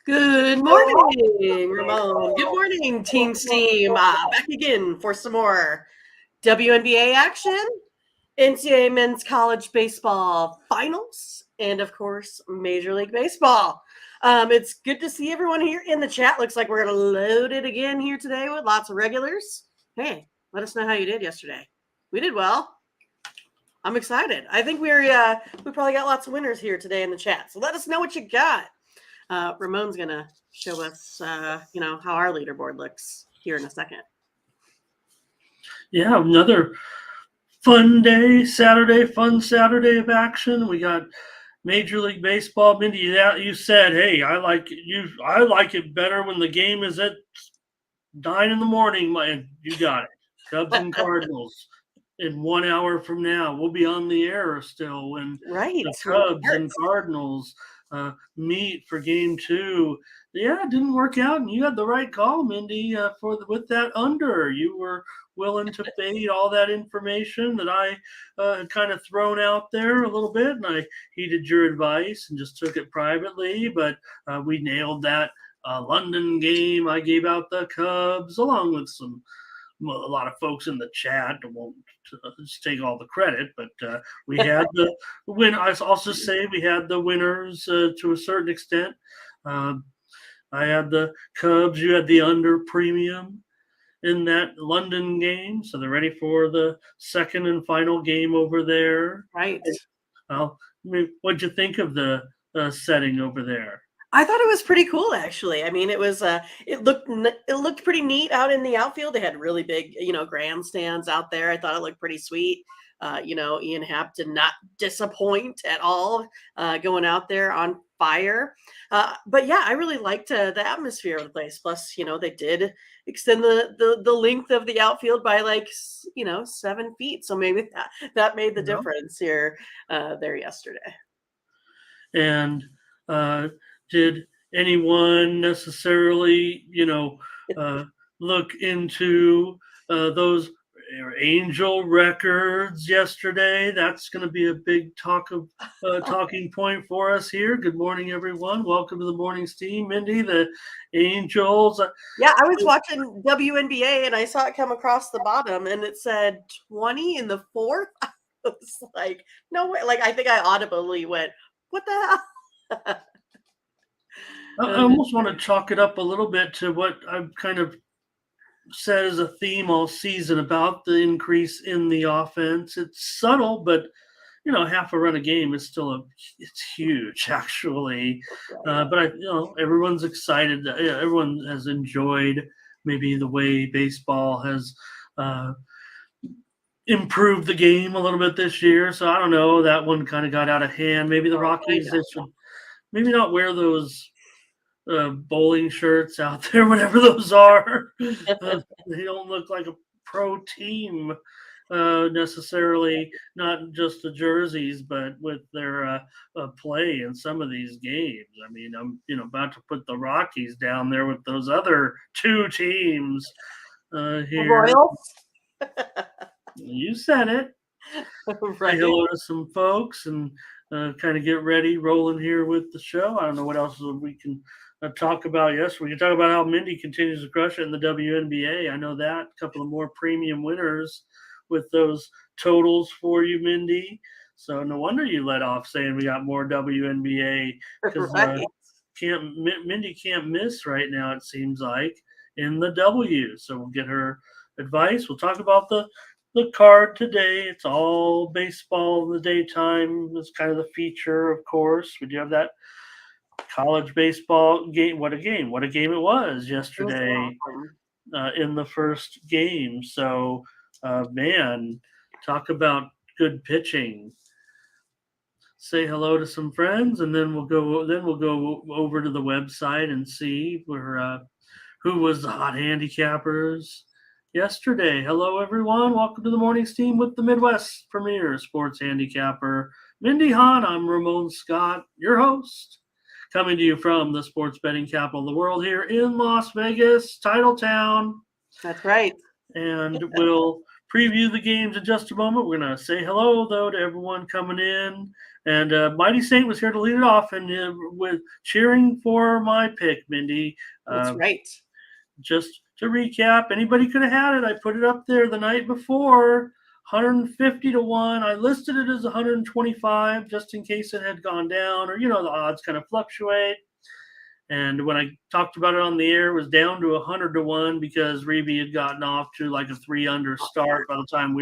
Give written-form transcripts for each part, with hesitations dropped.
Good morning, Ramon. Good morning, Team Steam. Back again for some more WNBA action, NCAA Men's College Baseball Finals, and of course, Major League Baseball. It's good to see everyone here in the chat. Looks like we're going to load it again here today with lots of regulars. Hey, let us know how you did yesterday. We did well. I'm excited. I think we probably got lots of winners here today in the chat. So let us know what you got. Ramon's going to show us, how our leaderboard looks here in a second. Yeah, another fun Saturday of action. We got Major League Baseball. Mindy, you said, hey, I like it better when the game is at 9 in the morning. You got it. Cubs and Cardinals. In 1 hour from now, we'll be on the air still when the Cubs and Cardinals meet for Game 2. Yeah, it didn't work out, and you had the right call, Mindy, with that under. You were willing to fade all that information that I had kind of thrown out there a little bit, and I heeded your advice and just took it privately. But we nailed that London game. I gave out the Cubs along with a lot of folks in the chat. Won't just take all the credit, but we had the win. I also say we had the winners to a certain extent. I had the Cubs. You had the under premium in that London game, so they're ready for the second and final game over there. Right. What'd you think of the setting over there? I thought it was pretty cool, actually. I mean, it was it looked pretty neat out in the outfield. They had really big, grandstands out there. I thought it looked pretty sweet. Ian Happ did not disappoint at all, going out there on fire. But yeah, I really liked the atmosphere of the place. Plus, they did extend the length of the outfield by 7 feet. So maybe that made the difference there yesterday. And did anyone necessarily, look into those Angel records yesterday? That's going to be a big talking point for us here. Good morning, everyone. Welcome to the morning steam. Mindy, the Angels. Yeah, I was watching WNBA and I saw it come across the bottom and it said 20 in the fourth. I was like, no way. I think I audibly went, what the hell? I almost want to chalk it up a little bit to what I've kind of said as a theme all season about the increase in the offense. It's subtle, but half a run a game is still it's huge actually. But everyone's excited. Everyone has enjoyed maybe the way baseball has improved the game a little bit this year. So I don't know. That one kind of got out of hand. Maybe the Rockies, they should maybe not wear those bowling shirts out there, whatever those are. They don't look like a pro team necessarily, not just the jerseys, but with their play in some of these games. I mean, I'm about to put the Rockies down there with those other two teams here. Royals? You said it. Right. Say hello to some folks and kind of get ready, rolling here with the show. I don't know what else we can talk about. Yes, we can talk about how Mindy continues to crush it in the WNBA. I know that. A couple of more premium winners with those totals for you, Mindy. So no wonder you let off saying we got more WNBA because Mindy can't miss right now, it seems like, in the W. So we'll get her advice. We'll talk about the card today. It's all baseball in the daytime. It's kind of the feature, of course. We do have that college baseball game. What a game it was yesterday in the first game. So, man, talk about good pitching. Say hello to some friends, and then we'll go over to the website and see who was the hot handicappers yesterday. Hello, everyone. Welcome to the morning steam with the Midwest premier sports handicapper, Mindy Hahne. I'm Ramon Scott, your host, coming to you from the sports betting capital of the world here in Las Vegas, Title Town. That's right. And we'll preview the games in just a moment. We're going to say hello, though, to everyone coming in. And Mighty Saint was here to lead it off and with cheering for my pick, Mindy. That's right. Just to recap, anybody could have had it. I put it up there the night before, 150 to 1. I listed it as 125 just in case it had gone down, or, the odds kind of fluctuate. And when I talked about it on the air, it was down to 100 to 1 because Reeby had gotten off to like a 3-under start by the time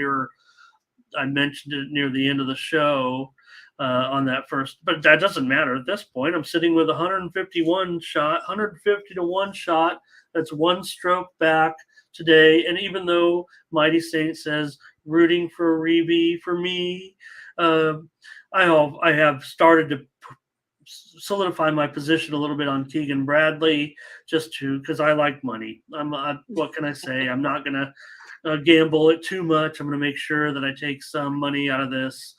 I mentioned it near the end of the show on that first. But that doesn't matter at this point. I'm sitting with 150 to 1 shot. That's one stroke back today. And even though Mighty Saint says rooting for Reeby for me, I have started to solidify my position a little bit on Keegan Bradley because I like money. What can I say? I'm not going to gamble it too much. I'm going to make sure that I take some money out of this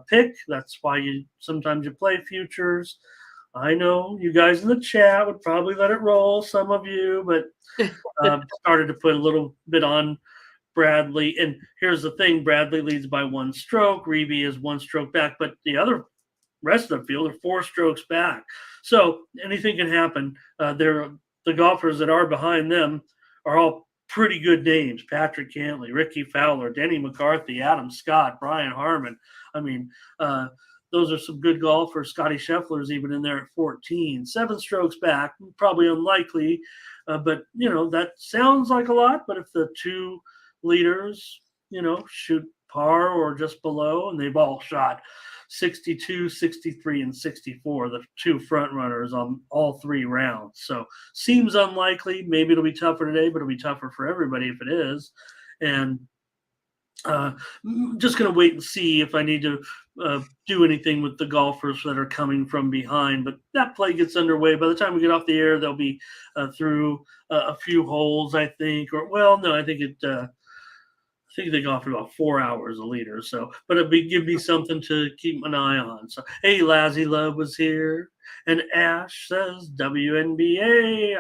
pick. That's why sometimes you play futures. I know you guys in the chat would probably let it roll, some of you, but started to put a little bit on Bradley. And here's the thing, Bradley leads by 1 stroke. Reeby is 1 stroke back, but the other rest of the field are 4 strokes back. So anything can happen. The golfers that are behind them are all pretty good names. Patrick Cantley, Ricky Fowler, Denny McCarthy, Adam Scott, Brian Harmon. I mean, those are some good golfers. Scotty Scheffler's even in there at 14. 7 strokes back, probably unlikely. But, that sounds like a lot. But if the 2 leaders, shoot par or just below, and they've all shot 62, 63, and 64, the 2 front runners on all 3 rounds. So seems unlikely. Maybe it'll be tougher today, but it'll be tougher for everybody if it is. And just going to wait and see if I need to do anything with the golfers that are coming from behind. But that play gets underway. By the time we get off the air, they'll be through a few holes, I think. I think they go for about 4 hours a leader. So, but give me something to keep an eye on. So, hey, Lazzy Love was here, and Ash says WNBA.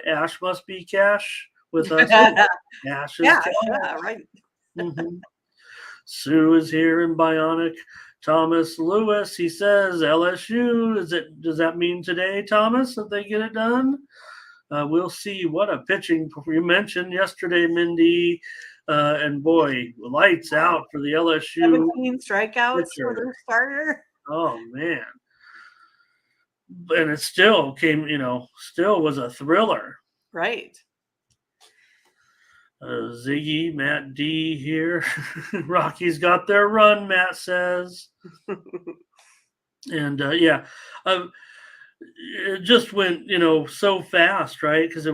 Ash must be cash with us. Ash is cash. Yeah, right. Mm-hmm. Sue is here in Bionic. Thomas Lewis, he says LSU. Does that mean today, Thomas, that they get it done? We'll see. What a pitching you mentioned yesterday, Mindy. And boy, lights out for the LSU. 17 strikeouts for their starter. Oh man. And it still still was a thriller. Right. Ziggy, Matt D here. Rockies got their run, Matt says. And it just went, so fast, right? Because they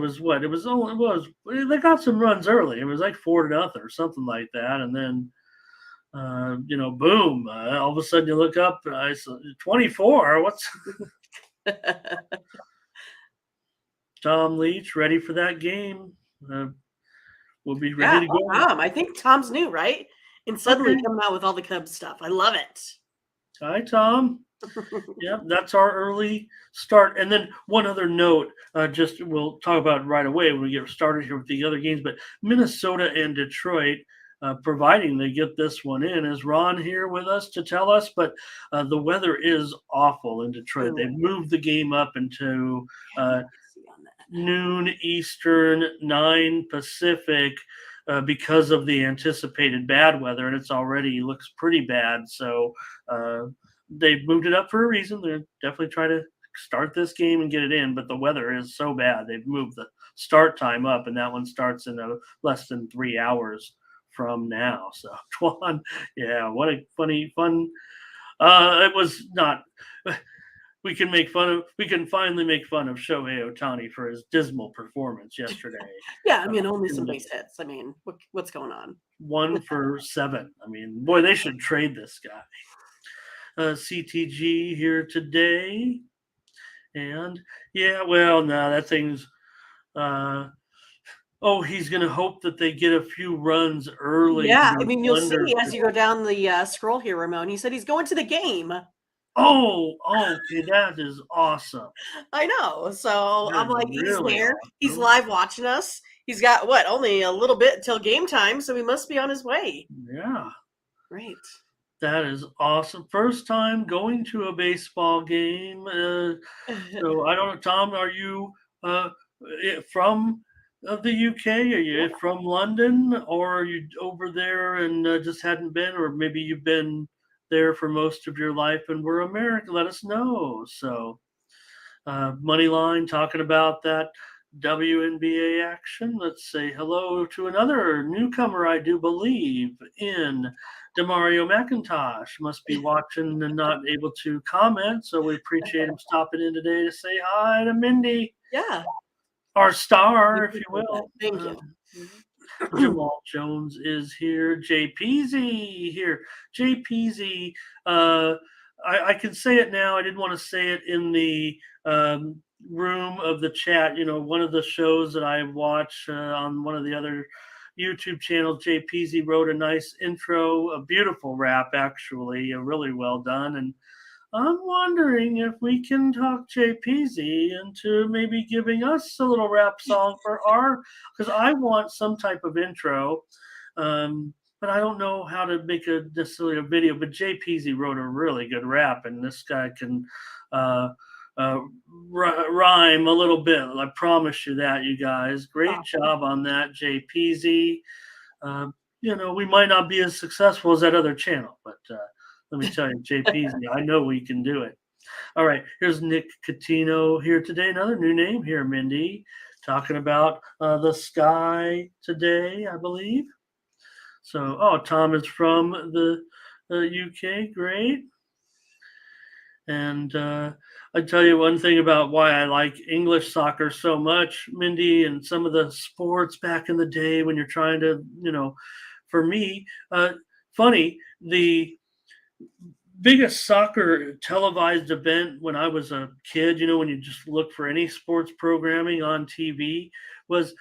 got some runs early. It was like 4-0 or something like that. And then, boom, all of a sudden you look up, 24. What's Tom Leach ready for that game? We'll be ready to go. I think Tom's new, right? And suddenly coming out with all the Cubs stuff. I love it. Hi, Tom. Yeah, that's our early start. And then one other note, we'll talk about right away when we get started here with the other games, but Minnesota and Detroit, providing they get this one in. Is Ron here with us to tell us? But the weather is awful in Detroit. They've moved the game up into noon Eastern, 9 Pacific, because of the anticipated bad weather, and it's already looks pretty bad. So they moved it up for a reason. They're definitely trying to start this game and get it in, but the weather is so bad. They've moved the start time up, and that one starts in less than 3 hours from now. So, Twan, yeah, what a fun. It was not. We can finally make fun of Shohei Ohtani for his dismal performance yesterday. Yeah, only some base hits. What's going on? 1 for 7. Boy, they should trade this guy. CTG here today. And that thing's he's going to hope that they get a few runs early. Yeah, you'll see as you go down the scroll here, Ramon. He said he's going to the game. Oh, okay, that is awesome. I know. So I'm like, he's there. Awesome. He's live watching us. he's got what, only a little bit till game time, so he must be on his way. Yeah. Right. That is awesome. First time going to a baseball game. So I don't know, Tom, are you from the UK? Are you from London, or are you over there and just hadn't been, or maybe you've been there for most of your life and we're American? Let us know. So money line talking about that WNBA action. Let's say hello to another newcomer, I do believe, in Demario McIntosh. Must be watching and not able to comment, so we appreciate him stopping in today to say hi to Mindy, Yeah. our star, if you will. Thank you. Jamal Jones is here. JPZ here. JPZ. I can say it now. I didn't want to say it in the room of the chat. You know, one of the shows that I watch on one of the other YouTube channels, JPZ wrote a nice intro, a beautiful rap, actually, really well done. And I'm wondering if we can talk JPZ into maybe giving us a little rap song for our, because I want some type of intro, but I don't know how to make a necessarily a video. But JPZ wrote a really good rap, and this guy can uh, rhyme a little bit. I promise you that, you guys. Great job on that, JPZ. You know, we might not be as successful as that other channel, but let me tell you, JPZ, I know we can do it. All right, here's Nick Catino here today. Another new name here, Mindy, talking about the sky today, I believe. So, oh, Tom is from the UK. Great. And I tell you one thing about why I like English soccer so much, Mindy, and some of the sports back in the day when you're trying to, you know, for me, funny, the biggest soccer televised event when I was a kid, you know, when you just look for any sports programming on TV, was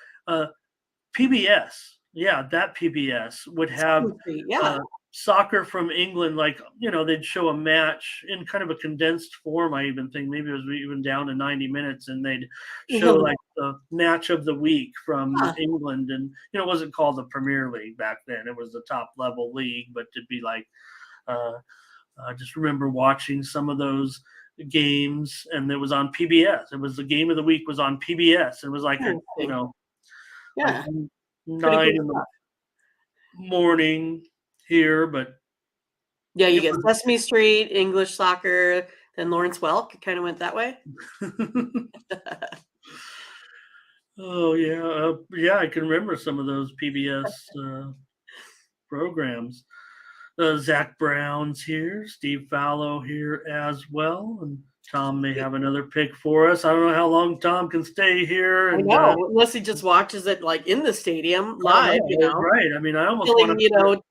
PBS. Yeah, that PBS would have Yeah. soccer from England. Like, you know, they'd show a match in kind of a condensed form. I even think maybe it was even down to 90 minutes, and they'd show like the match of the week from England. And, you know, it wasn't called the Premier League back then. It was the top level league, but it'd be like, I just remember watching some of those games, and it was on PBS. It was the game of the week was on PBS. It was like a, you know, like yeah. 9 in the morning here, but yeah, you get Sesame Street, English soccer, then Lawrence Welk. It kind of went that way. Oh yeah, yeah, I can remember some of those PBS programs. Zach Brown's here, Steve Fallow here as well, and Tom may have another pick for us. I don't know how long Tom can stay here. And, I know, unless he just watches it like in the stadium live, you know. Right. I mean, I almost telling, want to, you know,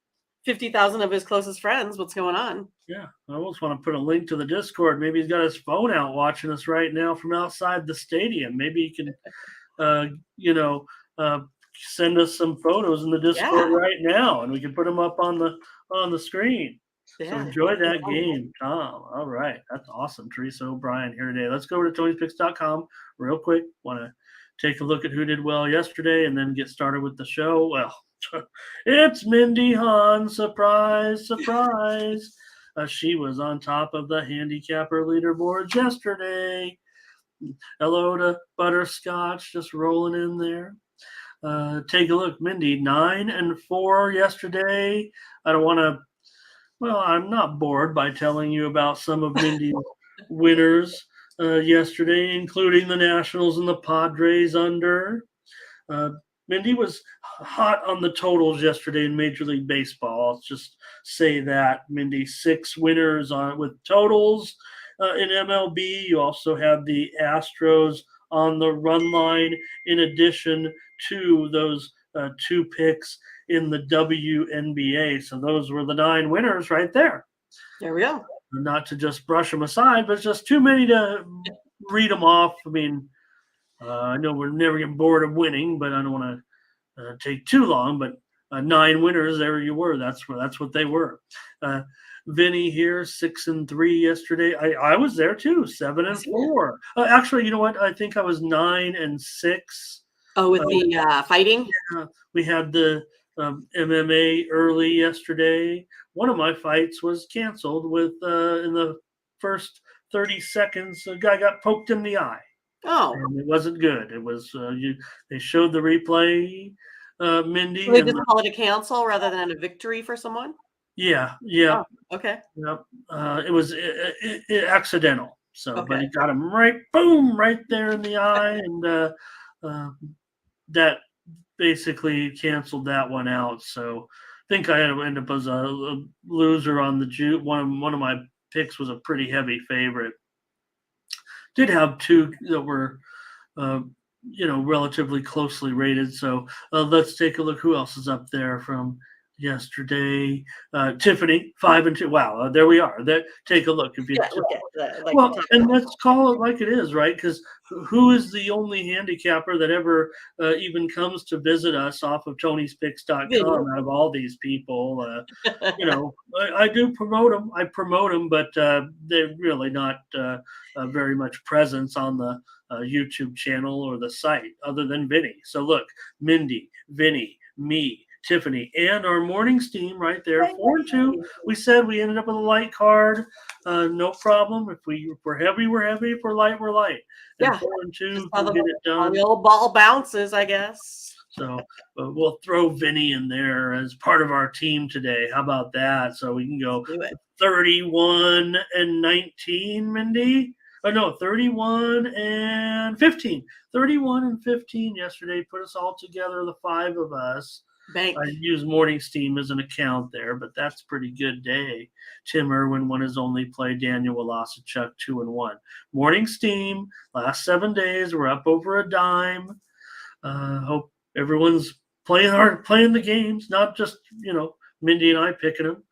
50,000 of his closest friends what's going on. Yeah, I almost want to put a link to the Discord. Maybe he's got his phone out watching us right now from outside the stadium. Maybe he can, you know, send us some photos in the Discord right now, and we can put them up on the screen. So enjoy that game, Tom. All right. That's awesome. Teresa O'Brien here today. Let's go to Tony'sPicks.com real quick. Want to take a look at who did well yesterday and then get started with the show. Well, it's Mindy Hahne. Surprise, surprise. She was on top of the handicapper leaderboards yesterday. Hello to Butterscotch, just rolling in there. Take a look, Mindy, 9-4 yesterday. I don't want to, well, I'm not bored by telling you about some of Mindy's winners yesterday, including the Nationals and the Padres under. Mindy was hot on the totals yesterday in Major League Baseball. I'll just say that, Mindy, 6 winners with totals in MLB. You also have the Astros on the run line in addition to those 2 picks in the WNBA. So those were the 9 winners right there. There we go. Not to just brush them aside, but just too many to read them off. I mean, I know we're never getting bored of winning, but I don't want to take too long. But 9 winners, there you were. That's what they were. Vinny here, 6-3 yesterday. I was there too, 7-4. Actually, you know what? I think I was 9-6 Oh, with the fighting? We had the MMA early yesterday. One of my fights was canceled with in the first 30 seconds, a guy got poked in the eye. Oh. And it wasn't good. It was they showed the replay, Mindy, So they and just call it a cancel rather than a victory for someone? yeah, Oh, okay. yep. It was accidental. So, but Okay. he got him right, boom, right there in the eye, and uh, that basically canceled that one out. So, I think I had to end up as a loser on the one of my picks was a pretty heavy favorite. Did have two that were uh, relatively closely rated. So let's take a look. Who else is up there from yesterday? Tiffany, 5-2. Wow, there we are. There, take a look. If you Yeah, look at like you well, talked and about. let's call it like it is, right? Because who is the only handicapper that ever even comes to visit us off of Tony'sPicks.com out of all these people? I do promote them. I promote them, but they're really not very much presence on the YouTube channel or the site other than Vinny. So look, Mindy, Vinny, me, Tiffany, and our mornings team right there, 4-2. We said we ended up with a light card. No problem. If we're heavy, we're heavy. If we're light, we're light. And Yeah. 4-2 How will get it how done. the old ball bounces, I guess. So we'll throw Vinny in there as part of our team today. How about that? So we can go Do it. 31-19, Mindy. Oh no, 31-15. 31-15 yesterday. Put us all together, the five of us. Bank. I use Morning's team as an account there, but that's a pretty good day. Tim Irwin won his only play. Daniel Walasachuk 2-1. Morning's team, last 7 days, we're up over a dime. Hope everyone's playing the games, not just Mindy and I picking them,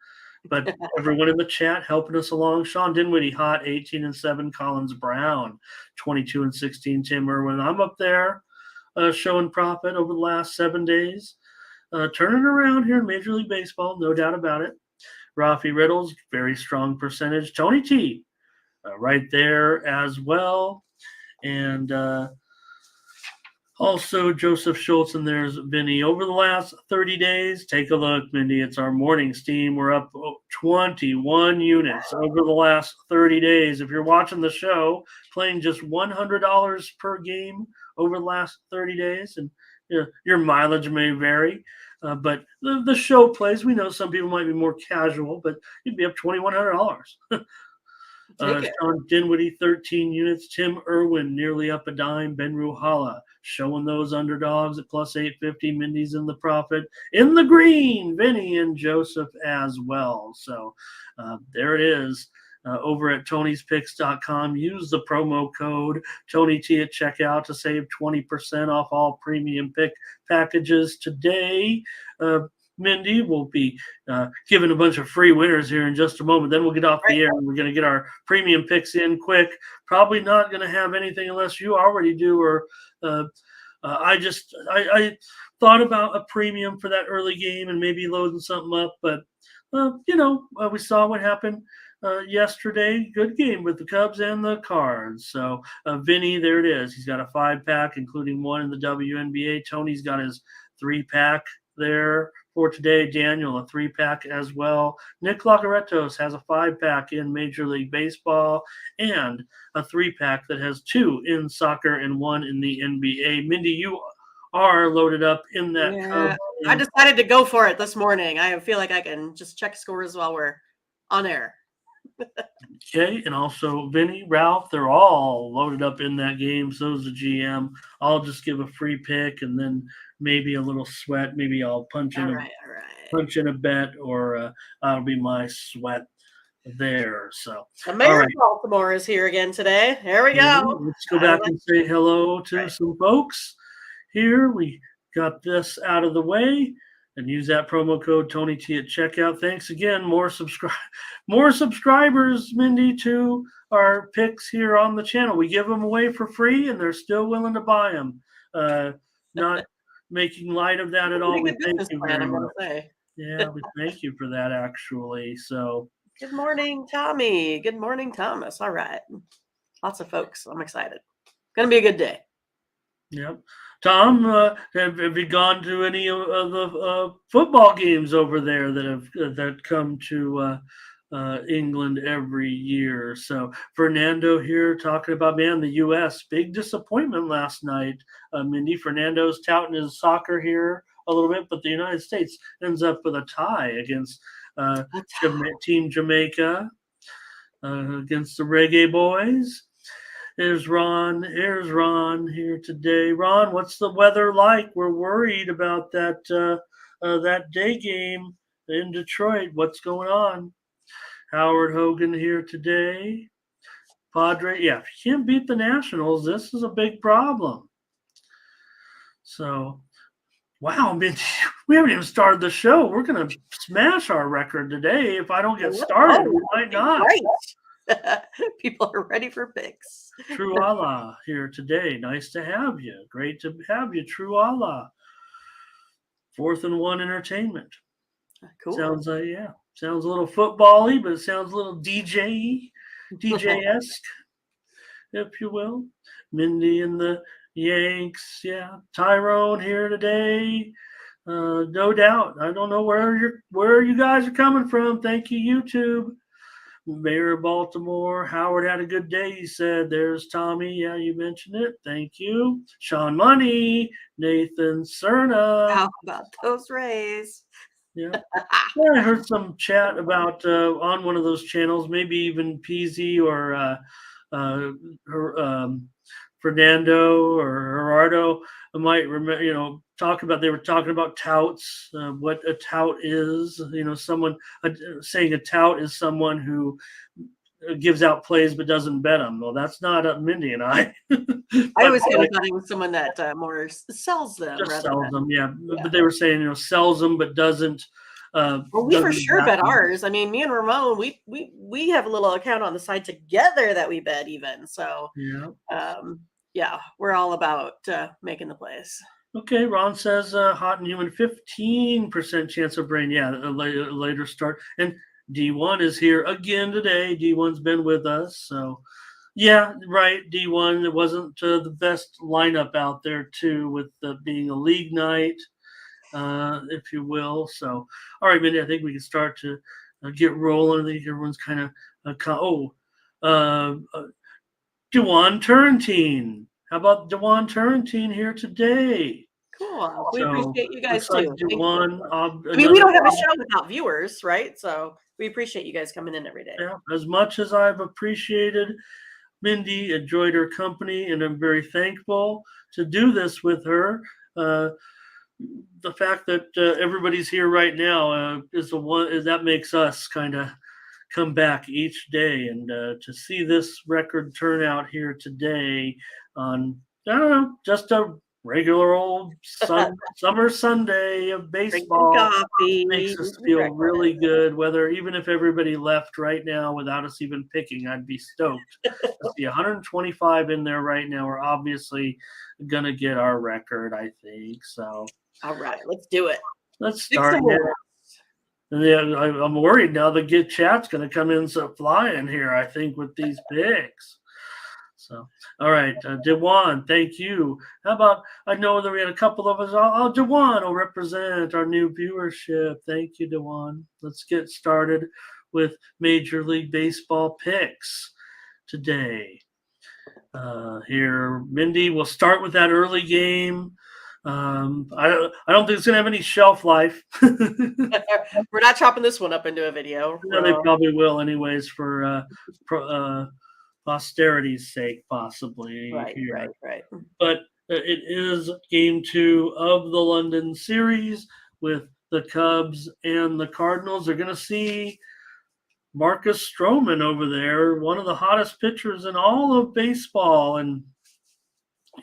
but everyone in the chat helping us along. Sean Dinwiddie, hot 18-7. Collins Brown, 22-16. Tim Irwin, I'm up there, showing profit over the last 7 days. Turning around here in Major League Baseball, no doubt about it. Rafi Riddles, very strong percentage. Tony T, right there as well. And also Joseph Schultz, and there's Vinny. Over the last 30 days, take a look, Mindy. It's our mornings team. We're up 21 units over the last 30 days. If you're watching the show, playing just $100 per game over the last 30 days, and your mileage may vary. But the show plays. We know some people might be more casual, but you'd be up $2,100. Take it. Sean Dinwiddie, 13 units. Tim Irwin, nearly up a dime. Ben Ruhala, showing those underdogs at plus 850. Mindy's in the profit. In the green, Vinny and Joseph as well. So there it is. Over at Tony'sPicks.com. Use the promo code TonyT at checkout to save 20% off all premium pick packages today. Mindy will be giving a bunch of free winners here in just a moment. Then we'll get off the air and we're going to get our premium picks in quick. Probably not going to have anything unless you already do. Or I thought about a premium for that early game and maybe loading something up, but we saw what happened yesterday. Good game with the Cubs and the Cards. So Vinny, there it is. He's got a 5-pack, including one in the WNBA. Tony's got his 3-pack there for today. Daniel, a 3-pack as well. Nick Lagaretos has a 5-pack in Major League Baseball and a 3-pack that has 2 in soccer and 1 in the NBA. Mindy, you are loaded up in that. Yeah, I decided to go for it this morning. I feel like I can just check scores while we're on air. Okay, and also Vinny, Ralph, they're all loaded up in that game. So is the GM. I'll just give a free pick and then maybe a little sweat. Maybe I'll punch in a bet, or that'll be my sweat there. So the mayor of Baltimore is here again today. There we go. Let's go back and say hello to some folks here. We got this out of the way. And use that promo code TonyT at checkout. Thanks again. More subscribers, Mindy, to our picks here on the channel. We give them away for free, and they're still willing to buy them. Not making light of that at all. We thank you very much. Yeah, we thank you for that, actually. So, good morning, Tommy. Good morning, Thomas. All right. Lots of folks. I'm excited. Going to be a good day. Yep. Tom, have you gone to any of the football games over there that come to England every year? So Fernando here talking about, man, the U.S. big disappointment last night. Mindy, Fernando's touting his soccer here a little bit, but the United States ends up with a tie against Team Jamaica against the Reggae Boys. Here's Ron. Here's Ron here today. Ron, what's the weather like? We're worried about that day game in Detroit. What's going on? Howard Hogan here today. Padre, yeah, if you can't beat the Nationals, this is a big problem. So, wow, I mean, we haven't even started the show. We're gonna smash our record today. If I don't get started, we might not. Right. People are ready for picks. True Allah here today. Nice to have you. Great to have you, True Allah. 4th and 1 entertainment. Cool. Sounds like, yeah. Sounds a little football-y, but it sounds a little DJ-esque, if you will. Mindy and the Yanks, yeah. Tyrone here today. No doubt. I don't know where you guys are coming from. Thank you, YouTube. Mayor of Baltimore, Howard had a good day, he said. There's Tommy. Yeah, you mentioned it. Thank you. Sean Money, Nathan Cerna. How about those Rays? Yeah. I heard some chat about on one of those channels, maybe even Peasy or Fernando or Gerardo might remember, they were talking about touts, what a tout is, someone saying a tout is someone who gives out plays but doesn't bet them. Well, that's not Mindy and I. I always kind of thought it was someone that more sells them. Just sells them, yeah. But they were saying, sells them but doesn't. Well, we for sure bet ours. I mean, me and Ramon, we have a little account on the side together that we bet even. So yeah, we're all about making the plays. Okay, Ron says hot and humid, 15% chance of rain. Yeah, a later start. And D1 is here again today. D1's been with us. So, yeah, right, D1. It wasn't the best lineup out there, too, with being a league night, if you will. So, all right, Mindy, I think we can start to get rolling. I think everyone's kind of Dewan Turrentine. How about Dewan Turrentine here today? Cool. We appreciate you guys too. Dewan, we don't have a show without viewers, right? So we appreciate you guys coming in every day. Yeah, as much as I've appreciated Mindy, enjoyed her company, and I'm very thankful to do this with her. The fact that everybody's here right now that makes us kind of come back each day, and to see this record turnout here today on, I don't know, just a regular old summer Sunday of baseball makes us feel really good. Even if everybody left right now without us even picking, I'd be stoked to see 125 in there right now. We're obviously gonna get our record, I think. So, all right, let's do it. Let's start now. Yeah, I'm worried now the chat's going to come in flying here, I think, with these picks. So, all right, Dewan, thank you. How about, I know that we had a couple of us. Dewan will represent our new viewership. Thank you, Dewan. Let's get started with Major League Baseball picks today. Here, Mindy, we'll start with that early game. I don't think it's gonna have any shelf life. We're not chopping this one up into a video. No, they probably will, anyways, for posterity's sake, possibly. Right. But it is game 2 of the London series with the Cubs and the Cardinals. They're gonna see Marcus Stroman over there, one of the hottest pitchers in all of baseball, and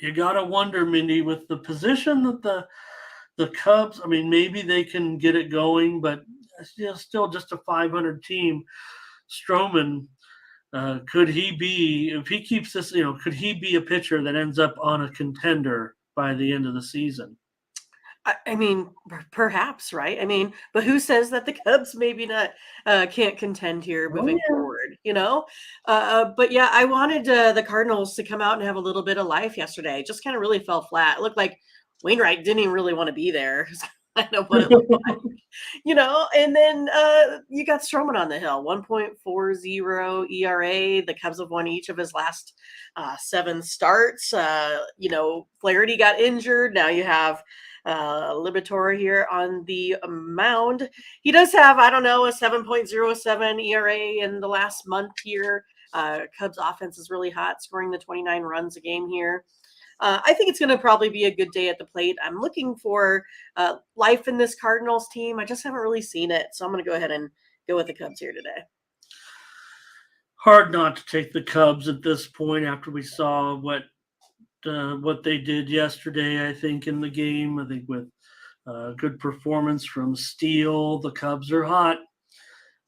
you gotta wonder, Mindy, with the position that the Cubs, I mean, maybe they can get it going, but still just a 500 team. Stroman, could he be, if he keeps this, could he be a pitcher that ends up on a contender by the end of the season? I mean, perhaps, right? I mean, but who says that the Cubs maybe not can't contend here moving forward? But yeah, I wanted the Cardinals to come out and have a little bit of life yesterday. It just kind of really fell flat. It looked like Wainwright didn't even really want to be there. I know what it looked like, and then you got Stroman on the hill, 1.40 ERA. The Cubs have won each of his last 7 starts. Flaherty got injured. Now you have Liberatore here on the mound. He does have, I don't know, a 7.07 ERA in the last month here. Cubs offense is really hot, scoring the 29 runs a game here. I think it's going to probably be a good day at the plate. I'm looking for life in this Cardinals team. I just haven't really seen it. So I'm going to go ahead and go with the Cubs here today. Hard not to take the Cubs at this point after we saw what they did yesterday, I think, in the game. I think with good performance from Steele, the Cubs are hot.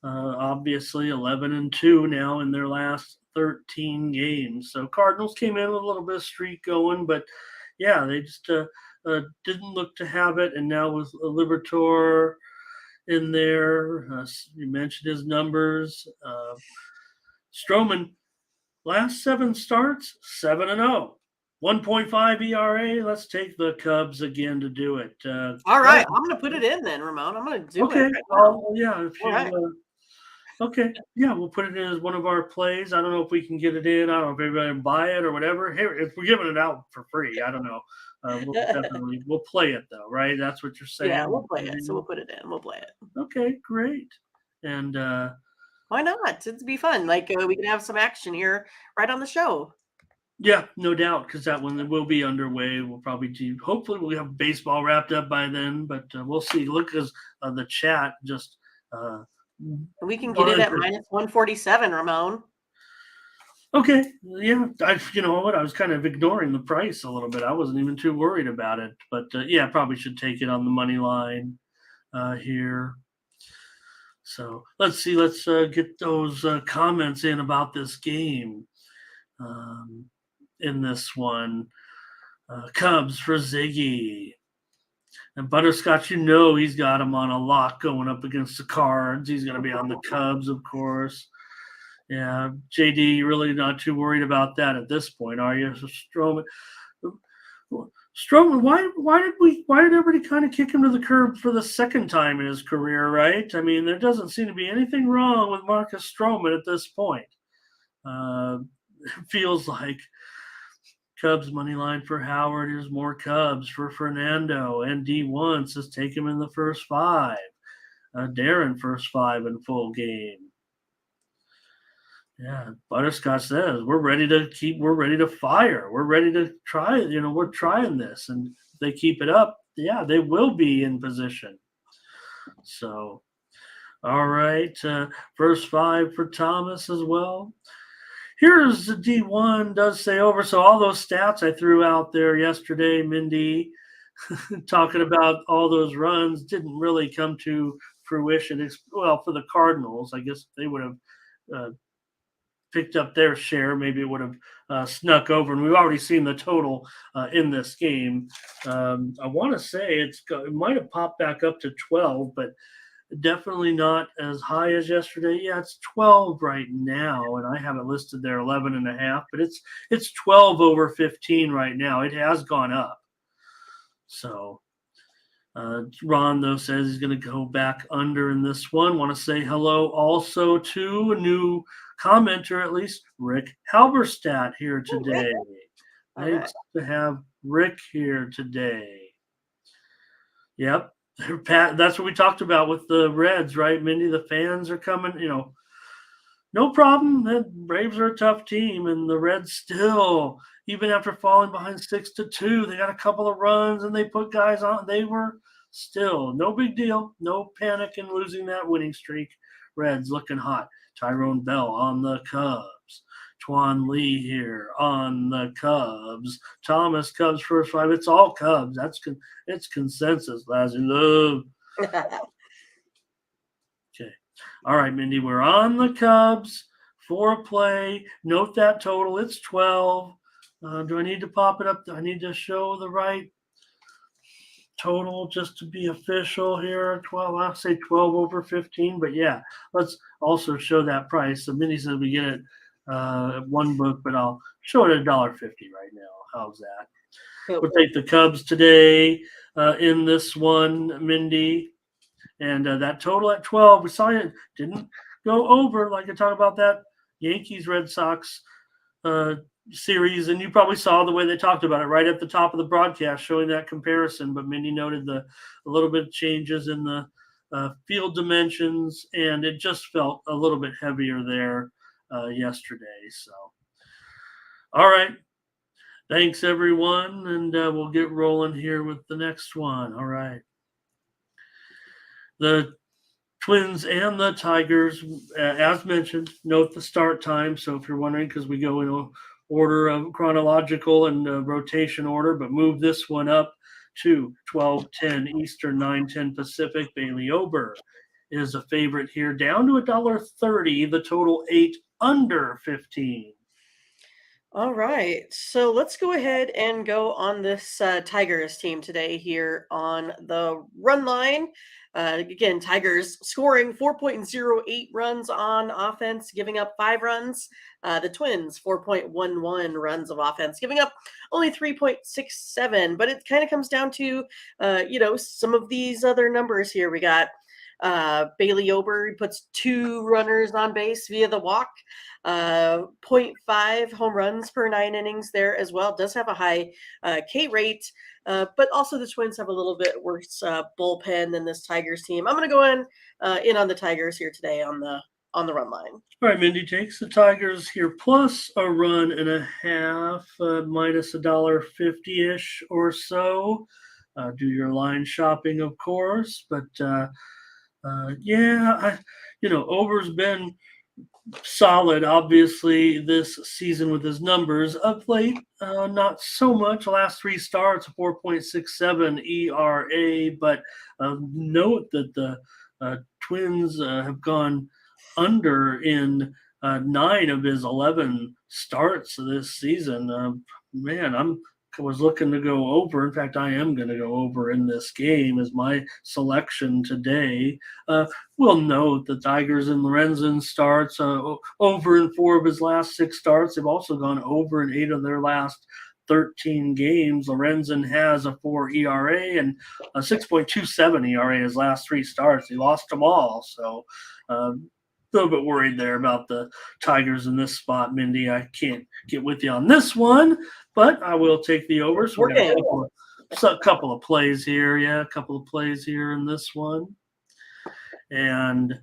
Obviously 11-2 now in their last 13 games. So Cardinals came in with a little bit of streak going, but yeah, they just didn't look to have it. And now with Liberatore in there, you mentioned his numbers. Stroman, last 7 starts, 7-0. 1.5 ERA. Let's take the Cubs again to do it. All right. I'm going to put it in then, Ramon. I'm going to do it right now. Yeah. If you, right. Okay. Yeah, we'll put it in as one of our plays. I don't know if we can get it in. I don't know if everybody can buy it or whatever. Here, if we're giving it out for free, I don't know. We'll play it though, right? That's what you're saying. Yeah, we'll play it. So we'll put it in. We'll play it. Okay, great. And why not? It'd be fun. Like we can have some action here right on the show. Yeah, no doubt, because that one will be underway. We'll probably do. Hopefully, we'll have baseball wrapped up by then, but we'll see. Look, because the chat just. We can get it at minus 147, Ramon. Okay, yeah. You know what? I was kind of ignoring the price a little bit. I wasn't even too worried about it, but yeah, probably should take it on the money line here. So let's see. Let's get those comments in about this game. In this one, Cubs for Ziggy. And Butterscotch, he's got him on a lock going up against the Cards. He's going to be on the Cubs, of course. Yeah, JD, really not too worried about that at this point, are you? So Stroman, why did everybody kind of kick him to the curb for the second time in his career, right? I mean, there doesn't seem to be anything wrong with Marcus Stroman at this point. It feels like Cubs money line for Howard. Here's more Cubs for Fernando. And D1 says take him in the first 5. Darren first 5 in full game. Yeah, Butterscotch says we're ready to fire. We're ready to try. We're trying this, and if they keep it up, yeah, they will be in position. So, all right, first 5 for Thomas as well. Here's the D1 does say over. So all those stats I threw out there yesterday, Mindy, talking about all those runs didn't really come to fruition. Well, for the Cardinals, I guess they would have picked up their share. Maybe it would have snuck over. And we've already seen the total in this game. I want to say it might have popped back up to 12, but definitely not as high as yesterday. Yeah, it's 12 right now, and I have it listed there 11.5, but it's 12 over 15 right now. It has gone up. So Ron, though, says he's going to go back under in this one. Want to say hello also to a new commenter, at least, Rick Halberstadt here today. Nice to have Rick here today. Yep. That's what we talked about with the Reds, right, Mindy? The fans are coming, no problem. The Braves are a tough team, and the Reds still, even after falling behind 6-2, they got a couple of runs and they put guys on. They were still no big deal, no panic in losing that winning streak. Reds looking hot. Tyrone Bell on the Cubs. Twan Lee here on the Cubs. Thomas, Cubs first 5. It's all Cubs. It's consensus, lads. Love. Okay. All right, Mindy, we're on the Cubs for a play. Note that total. It's 12. Do I need to pop it up? Do I need to show the right total just to be official here. 12, I'll say 12 over 15. But yeah, let's also show that price. So Mindy says we get it at one book, but I'll show it at $1.50 right now. How's that? We'll take the Cubs today in this one, Mindy. And that total at 12, we saw it didn't go over. Like I talked about that Yankees Red Sox series, and you probably saw the way they talked about it right at the top of the broadcast, showing that comparison. But Mindy noted a little bit of changes in the field dimensions, and it just felt a little bit heavier there yesterday. So, all right. Thanks, everyone, and we'll get rolling here with the next one. All right. The Twins and the Tigers, as mentioned, note the start time. So if you're wondering, because we go in order of chronological and rotation order, but move this one up to 12:10 Eastern, 9:10 Pacific. Bailey Ober is a favorite here, down to $1.30. The total 8 under 15. All right, so let's go ahead and go on this Tigers team today here on the run line. Again, Tigers scoring 4.08 runs on offense, giving up 5 runs. The Twins, 4.11 runs of offense, giving up only 3.67. But it kind of comes down to, some of these other numbers here. We got Bailey Ober puts 2 runners on base via the walk. 0.5 home runs per 9 innings there as well. Does have a high K rate, but also the Twins have a little bit worse bullpen than this Tigers team. I'm going to go in on the Tigers here today on the run line. All right, Mindy takes the Tigers here plus a run and a half, minus $1.50-ish or so. Do your line shopping, of course, but Ober's been solid, obviously, this season with his numbers. Of late, not so much. The last 3 starts, 4.67 ERA, but note that the Twins have gone under in 9 of his 11 starts this season. I was looking to go over. In fact, I am going to go over in this game as my selection today. We'll note the Tigers and Lorenzen starts over in 4 of his last 6 starts. They've also gone over in 8 of their last 13 games. Lorenzen has a 4 ERA and a 6.27 ERA his last 3 starts. He lost them all. So a little bit worried there about the Tigers in this spot, Mindy. I can't get with you on this one, but I will take the over. So we got a couple of plays here. Yeah, a couple of plays here in this one. And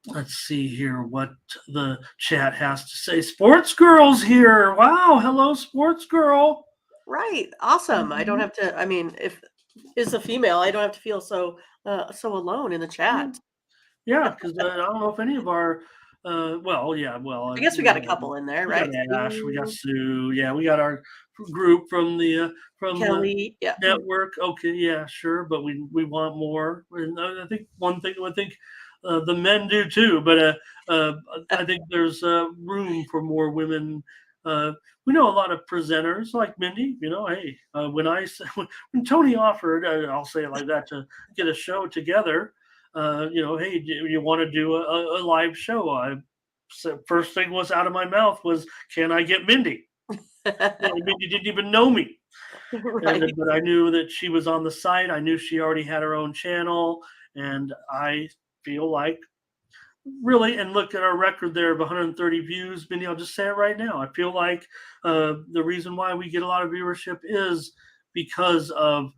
let's see here what the chat has to say. Sports Girl's here. Wow. Hello, Sports Girl. Right. Awesome. I don't have to, if it's a female, I don't have to feel so alone in the chat. Yeah, because I don't know if any of our I guess we got a couple in there, right? We got Ash, we got Sue. Yeah, we got our group from the Kelly, the network. Okay, yeah, sure, but we want more. And I think one thing the men do too, but I think there's room for more women. We know a lot of presenters like Mindy. Hey, when Tony offered, I'll say it like that, to get a show together. Hey, do you want to do a live show? First thing was out of my mouth was, can I get Mindy? Mindy didn't even know me. Right. But I knew that she was on the site. I knew she already had her own channel. And I feel like, really, and look at our record there of 130 views, Mindy, I'll just say it right now. I feel like the reason why we get a lot of viewership is because of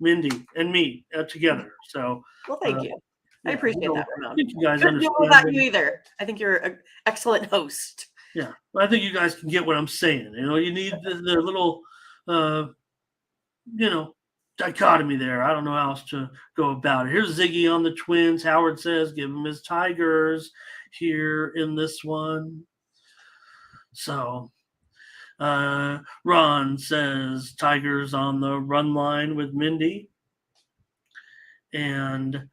Mindy and me together. So, well, thank you. I appreciate that, Ramon. I think you guys understand. Without you either. I think you're an excellent host. Yeah, I think you guys can get what I'm saying. You need the little, dichotomy there. I don't know how else to go about it. Here's Ziggy on the Twins. Howard says, give him his Tigers here in this one. So, Ron says Tigers on the run line with Mindy. And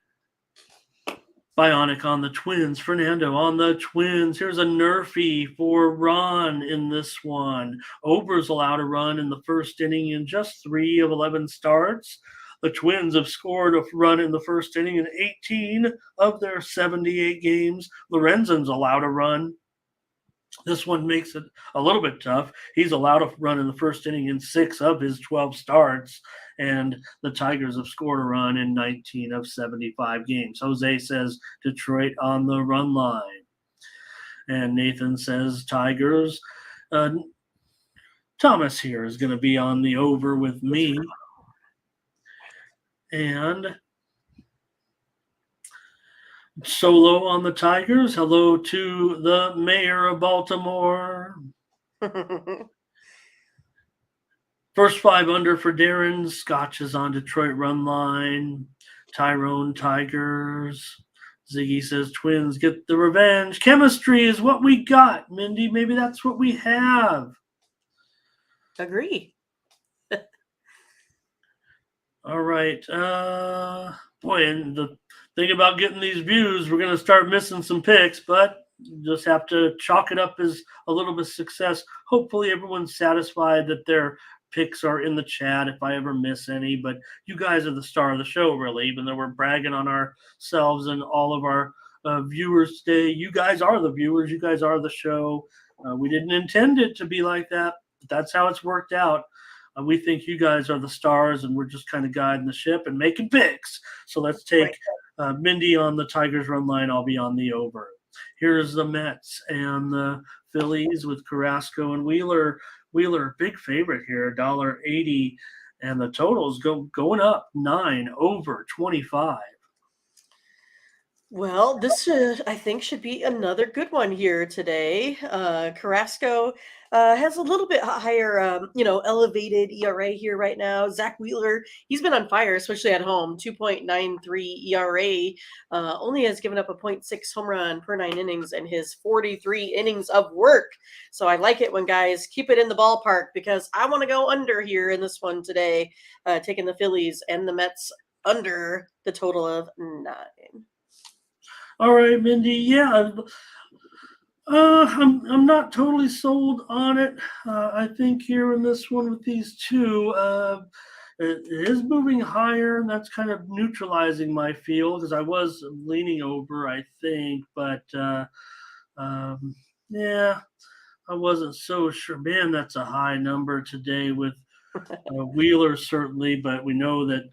Bionic on the Twins. Fernando on the Twins. Here's a nerfy for Ron in this one. Ober's allowed a run in the first inning in just 3 of 11 starts. The Twins have scored a run in the first inning in 18 of their 78 games. Lorenzen's allowed a run. This one makes it a little bit tough. He's allowed a run in the first inning in 6 of his 12 starts, and the Tigers have scored a run in 19 of 75 games. Jose says Detroit on the run line. And Nathan says Tigers. Thomas here is going to be on the over with me. And Solo on the Tigers. Hello to the mayor of Baltimore. First 5 under for Darren. Scotch is on Detroit run line. Tyrone Tigers. Ziggy says Twins get the revenge. Chemistry is what we got, Mindy. Maybe that's what we have. Agree. All right. Boy, and the thing about getting these views, we're going to start missing some picks, but just have to chalk it up as a little bit of success. Hopefully everyone's satisfied that their picks are in the chat if I ever miss any, but you guys are the star of the show, really, even though we're bragging on ourselves and all of our viewers today. You guys are the viewers. You guys are the show. We didn't intend it to be like that, but that's how it's worked out. We think you guys are the stars, and we're just kind of guiding the ship and making picks. So let's take Mindy on the Tigers run line. I'll be on the over. Here's the Mets and the Phillies with Carrasco and Wheeler. Wheeler, big favorite here, $1.80, and the totals going up 9 over 25. Well, this I think should be another good one here today. Carrasco has a little bit higher, elevated ERA here right now. Zach Wheeler, he's been on fire, especially at home. 2.93 ERA, only has given up a 0.6 home run per 9 innings in his 43 innings of work. So I like it when guys keep it in the ballpark because I want to go under here in this one today, taking the Phillies and the Mets under the total of 9. All right, Mindy. Yeah, I'm not totally sold on it. I think here in this one with these two, it is moving higher, and that's kind of neutralizing my feel because I was leaning over, I think, but yeah, I wasn't so sure. Man, that's a high number today with Wheeler, certainly, but we know that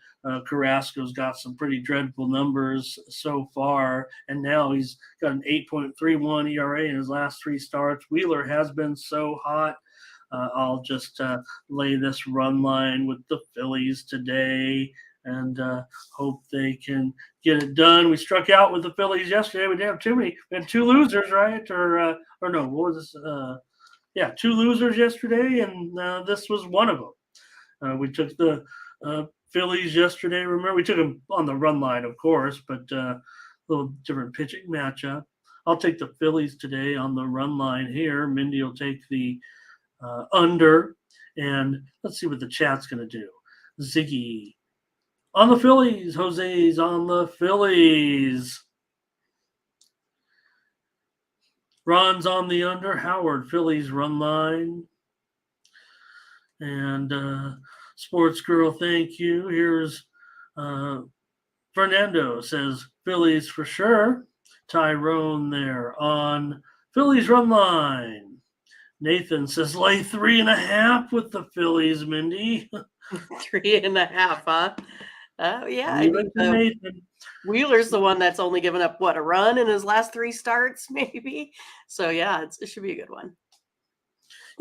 Carrasco's got some pretty dreadful numbers so far, and now he's got an 8.31 ERA in his last 3 starts. Wheeler has been so hot. I'll just lay this run line with the Phillies today and hope they can get it done. We struck out with the Phillies yesterday. We didn't have too many. We had 2 losers, right? Or no, what was this? 2 losers yesterday, and this was one of them. We took the Phillies yesterday. Remember, we took them on the run line, of course, but a little different pitching matchup. I'll take the Phillies today on the run line here. Mindy will take the under. And let's see what the chat's going to do. Ziggy on the Phillies. Jose's on the Phillies. Ron's on the under. Howard, Phillies run line. And Sports Girl, thank you. Here's Fernando says Phillies for sure. Tyrone there on Phillies run line. Nathan says lay 3.5 with the Phillies, Mindy. 3.5, huh? Yeah. I mean, Nathan. Wheeler's the one that's only given up, a run in his last 3 starts, maybe? So, yeah, it should be a good one.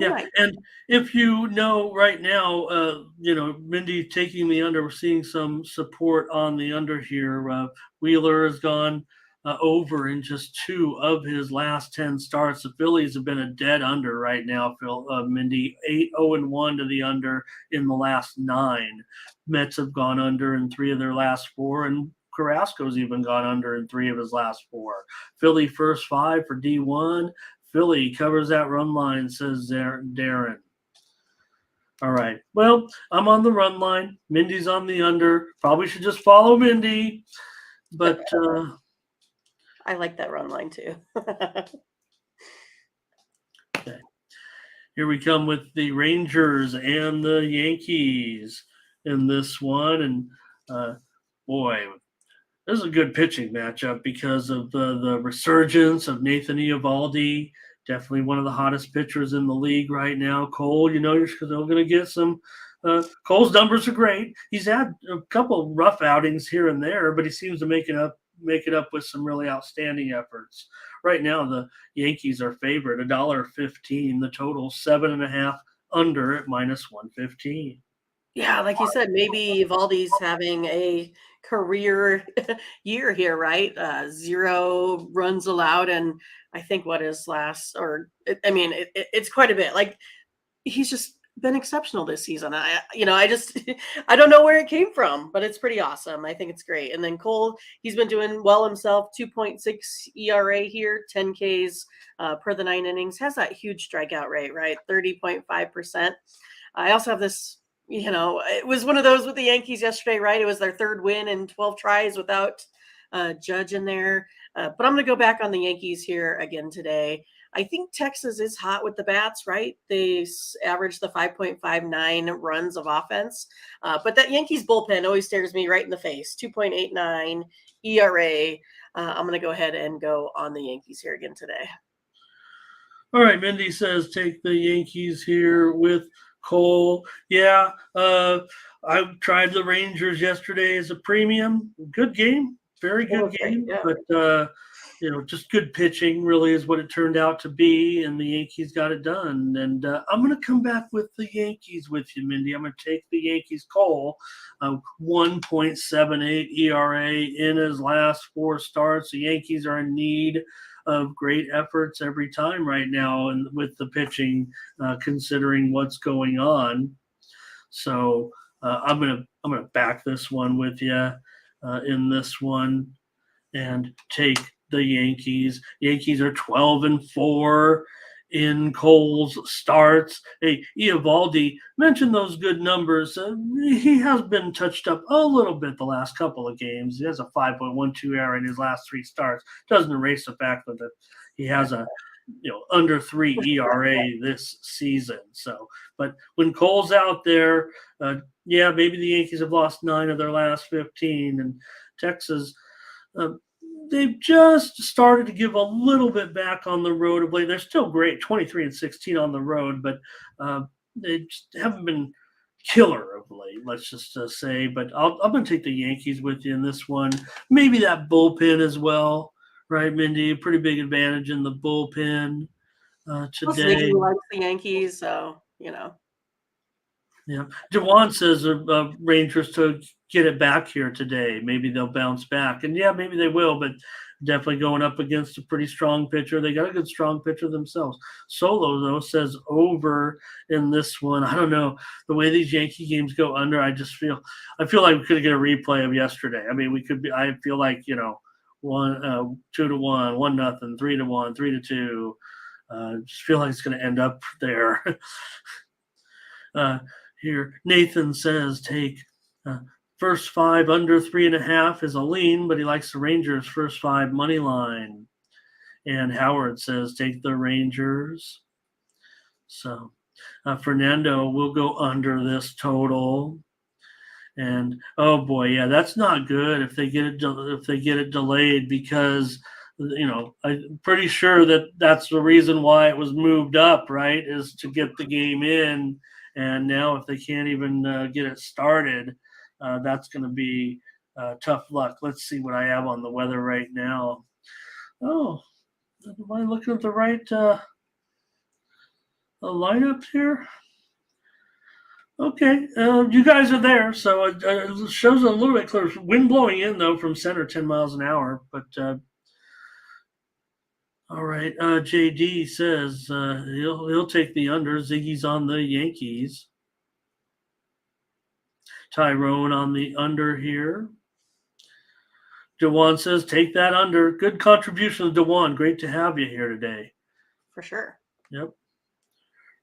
Yeah, right. And if you know right now, Mindy taking the under, we're seeing some support on the under here. Wheeler has gone over in just 2 of his last 10 starts. The Phillies have been a dead under right now, Mindy. 8-0-1 to the under in the last 9. Mets have gone under in 3 of their last 4, and Carrasco's even gone under in 3 of his last 4. Philly first 5 for D1. Philly covers that run line, says Darren. All right. Well, I'm on the run line. Mindy's on the under. Probably should just follow Mindy. But I like that run line too. Okay. Here we come with the Rangers and the Yankees in this one. And boy, this is a good pitching matchup because of the resurgence of Nathan Eovaldi. Definitely one of the hottest pitchers in the league right now. Cole, you're still going to get some. Cole's numbers are great. He's had a couple rough outings here and there, but he seems to make it up with some really outstanding efforts. Right now, the Yankees are favored $1.15. The total 7.5 under at -115. Yeah, like you said, maybe Valdi's having a career year here, right? 0 runs allowed, and I think what his last, it's quite a bit. Like he's just been exceptional this season. I just I don't know where it came from, but it's pretty awesome. I think it's great. And then Cole, he's been doing well himself. 2.6 ERA here, 10 Ks per the 9 innings. Has that huge strikeout rate, right? 30.5%. I also have this. It was one of those with the Yankees yesterday, right? It was their third win in 12 tries without Judge in there. But I'm going to go back on the Yankees here again today. I think Texas is hot with the bats, right? They averaged the 5.59 runs of offense. But that Yankees bullpen always stares me right in the face. 2.89 ERA. I'm going to go ahead and go on the Yankees here again today. All right, Mindy says take the Yankees here with Cole. Yeah, I tried the Rangers yesterday as a premium. Good game, very good game. Yeah. But just good pitching really is what it turned out to be, and the Yankees got it done. And I'm going to come back with the Yankees with you, Mindy. I'm going to take the Yankees. Cole, 1.78 ERA in his last 4 starts. The Yankees are in need of great efforts every time right now, and with the pitching, considering what's going on. So I'm gonna back this one with you in this one, and take the Yankees. Yankees are 12-4 in Cole's starts. Hey, Eovaldi mentioned those good numbers. He has been touched up a little bit the last couple of games. He has a 5.12 ERA in his last 3 starts. Doesn't erase the fact that he has a under 3 ERA this season. So, but when Cole's out there, maybe the Yankees have lost 9 of their last 15, and Texas. They've just started to give a little bit back on the road of late. They're still great, 23-16 on the road, but they just haven't been killer of late, let's just say. But I'm going to take the Yankees with you in this one. Maybe that bullpen as well, right, Mindy? Pretty big advantage in the bullpen today. Likes the Yankees, so Yeah, Jawan says Rangers to get it back here today. Maybe they'll bounce back, and maybe they will. But definitely going up against a pretty strong pitcher. They got a good strong pitcher themselves. Solo though says over in this one. I don't know the way these Yankee games go under. I feel like we could get a replay of yesterday. I mean, we could be. I feel like 1 2-1, 1-0, 3-1, 3-2. Just feel like it's going to end up there. Here, Nathan says take first 5 under 3.5 is a lean, but he likes the Rangers first 5 money line. And Howard says take the Rangers. So Fernando will go under this total. And oh boy, yeah, that's not good if they get it delayed, because I'm pretty sure that's the reason why it was moved up, right? Is to get the game in. And now if they can't even get it started, that's going to be tough luck. Let's see what I have on the weather right now. Oh, am I looking at the right lineup here? Okay, you guys are there, so it shows a little bit clearer. Wind blowing in, though, from center 10 miles an hour. But all right, JD says he'll take the under. Ziggy's on the Yankees. Tyrone on the under here. Dewan says take that under. Good contribution, Dewan. Great to have you here today. For sure. Yep.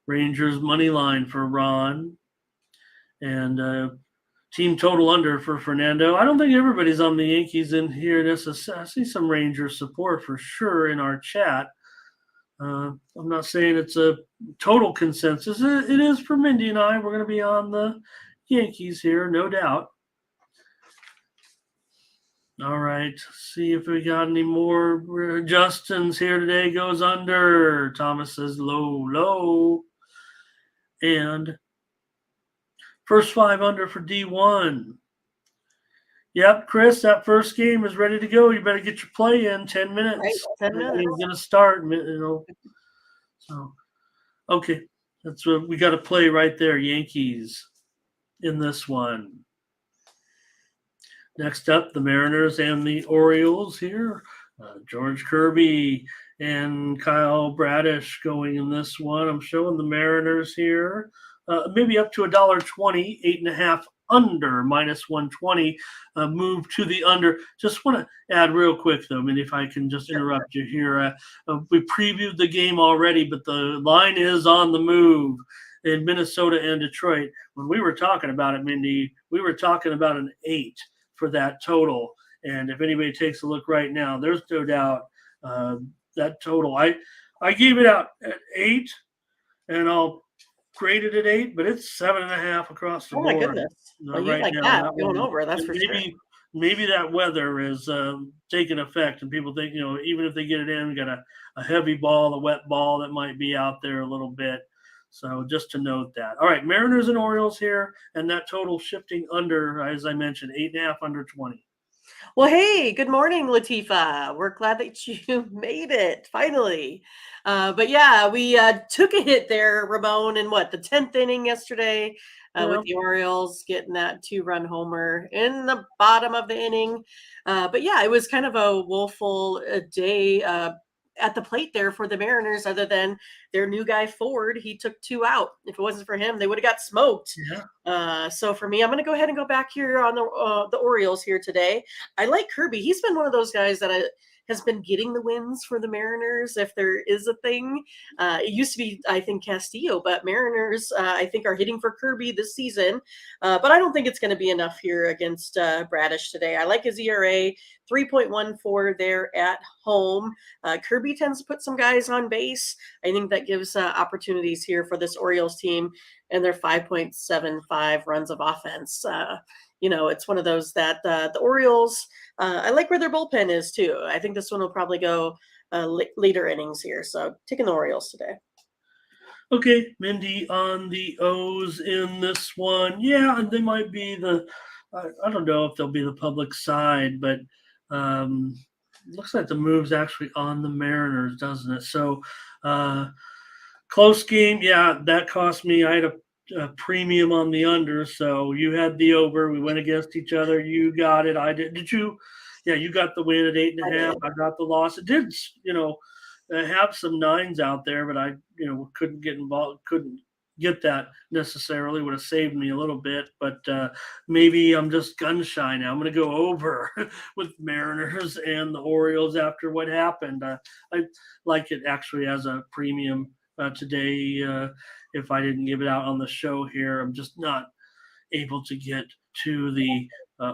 Rangers money line for Ron. And team total under for Fernando. I don't think everybody's on the Yankees in here. I see some Rangers support for sure in our chat. I'm not saying it's a total consensus. It is for Mindy and I. We're going to be on the Yankees here, no doubt. All right, see if we got any more. Justin's here today, goes under. Thomas says low. And first 5 under for D1. Yep, Chris, that first game is ready to go. You better get your play in 10 minutes. Right, 10 minutes. It's going to start, So, okay, that's what we got to play right there, Yankees, in this one. Next up, the Mariners and the Orioles here. George Kirby and Kyle Bradish going in this one. I'm showing the Mariners here. Maybe up to $1.20, 8.5 under, -120. Move to the under. Just want to add real quick, though, if I can just interrupt you here. We previewed the game already, but the line is on the move in Minnesota and Detroit. When we were talking about it, Mindy, we were talking about an 8 for that total. And if anybody takes a look right now, there's no doubt that total. I gave it out at 8, and I'll grade it at 8, but it's 7.5 across the board. Oh my goodness! Well, you right like now, that going over? That's for sure. Maybe that weather is taking effect, and people think even if they get it in, we got a heavy ball, a wet ball that might be out there a little bit. So just to note that. All right, Mariners and Orioles here, and that total shifting under, as I mentioned, 8.5 under 20. Well, hey, good morning, Latifa. We're glad that you made it finally. But yeah, we took a hit there, Ramon, in the 10th inning yesterday with the Orioles getting that 2-run homer in the bottom of the inning. But yeah, it was kind of a woeful day at the plate there for the Mariners, other than their new guy Ford. He took 2 out. If it wasn't for him, they would have got smoked. Yeah. So for me, I'm going to go ahead and go back here on the Orioles here today. I like Kirby. He's been one of those guys that has been getting the wins for the Mariners, if there is a thing. It used to be, I think, Castillo, but Mariners, I think, are hitting for Kirby this season. But I don't think it's going to be enough here against Bradish today. I like his ERA, 3.14 there at home. Kirby tends to put some guys on base. I think that gives opportunities here for this Orioles team and their 5.75 runs of offense. It's one of those that the Orioles, I like where their bullpen is too. I think this one will probably go later innings here. So taking the Orioles today. Okay, Mindy on the O's in this one. Yeah, they might be I don't know if they'll be the public side, but looks like the move's actually on the Mariners, doesn't it? So close game. Yeah, that cost me. I had a premium on the under, so you had the over. We went against each other. You got it. I did. Did you? Yeah, you got the win at 8.5. I got the loss. It did, have some 9s out there, but I, couldn't get involved. Couldn't get that necessarily. Would have saved me a little bit, but maybe I'm just gun shy now. I'm going to go over with Mariners and the Orioles after what happened. I like it actually as a premium today. If I didn't give it out on the show here, I'm just not able to get to the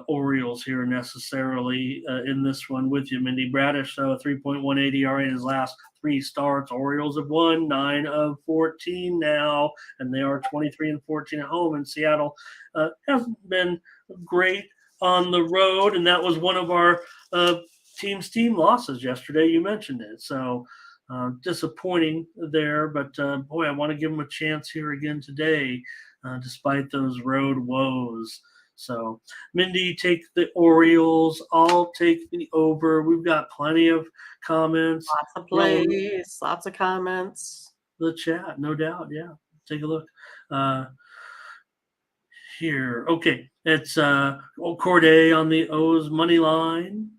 Orioles here necessarily in this one with you, Mindy. Bradish, 3.18 ERA in his last 3 starts. Orioles have won 9 of 14 now, and they are 23-14 at home. And Seattle hasn't been great on the road, and that was one of our team losses yesterday. You mentioned it, so disappointing there. But boy, I want to give them a chance here again today, despite those road woes. So, Mindy, take the Orioles. I'll take the over. We've got plenty of comments. Lots of plays, lots of comments. The chat, no doubt. Yeah, take a look. Here. Okay, it's Corday on the O's money line.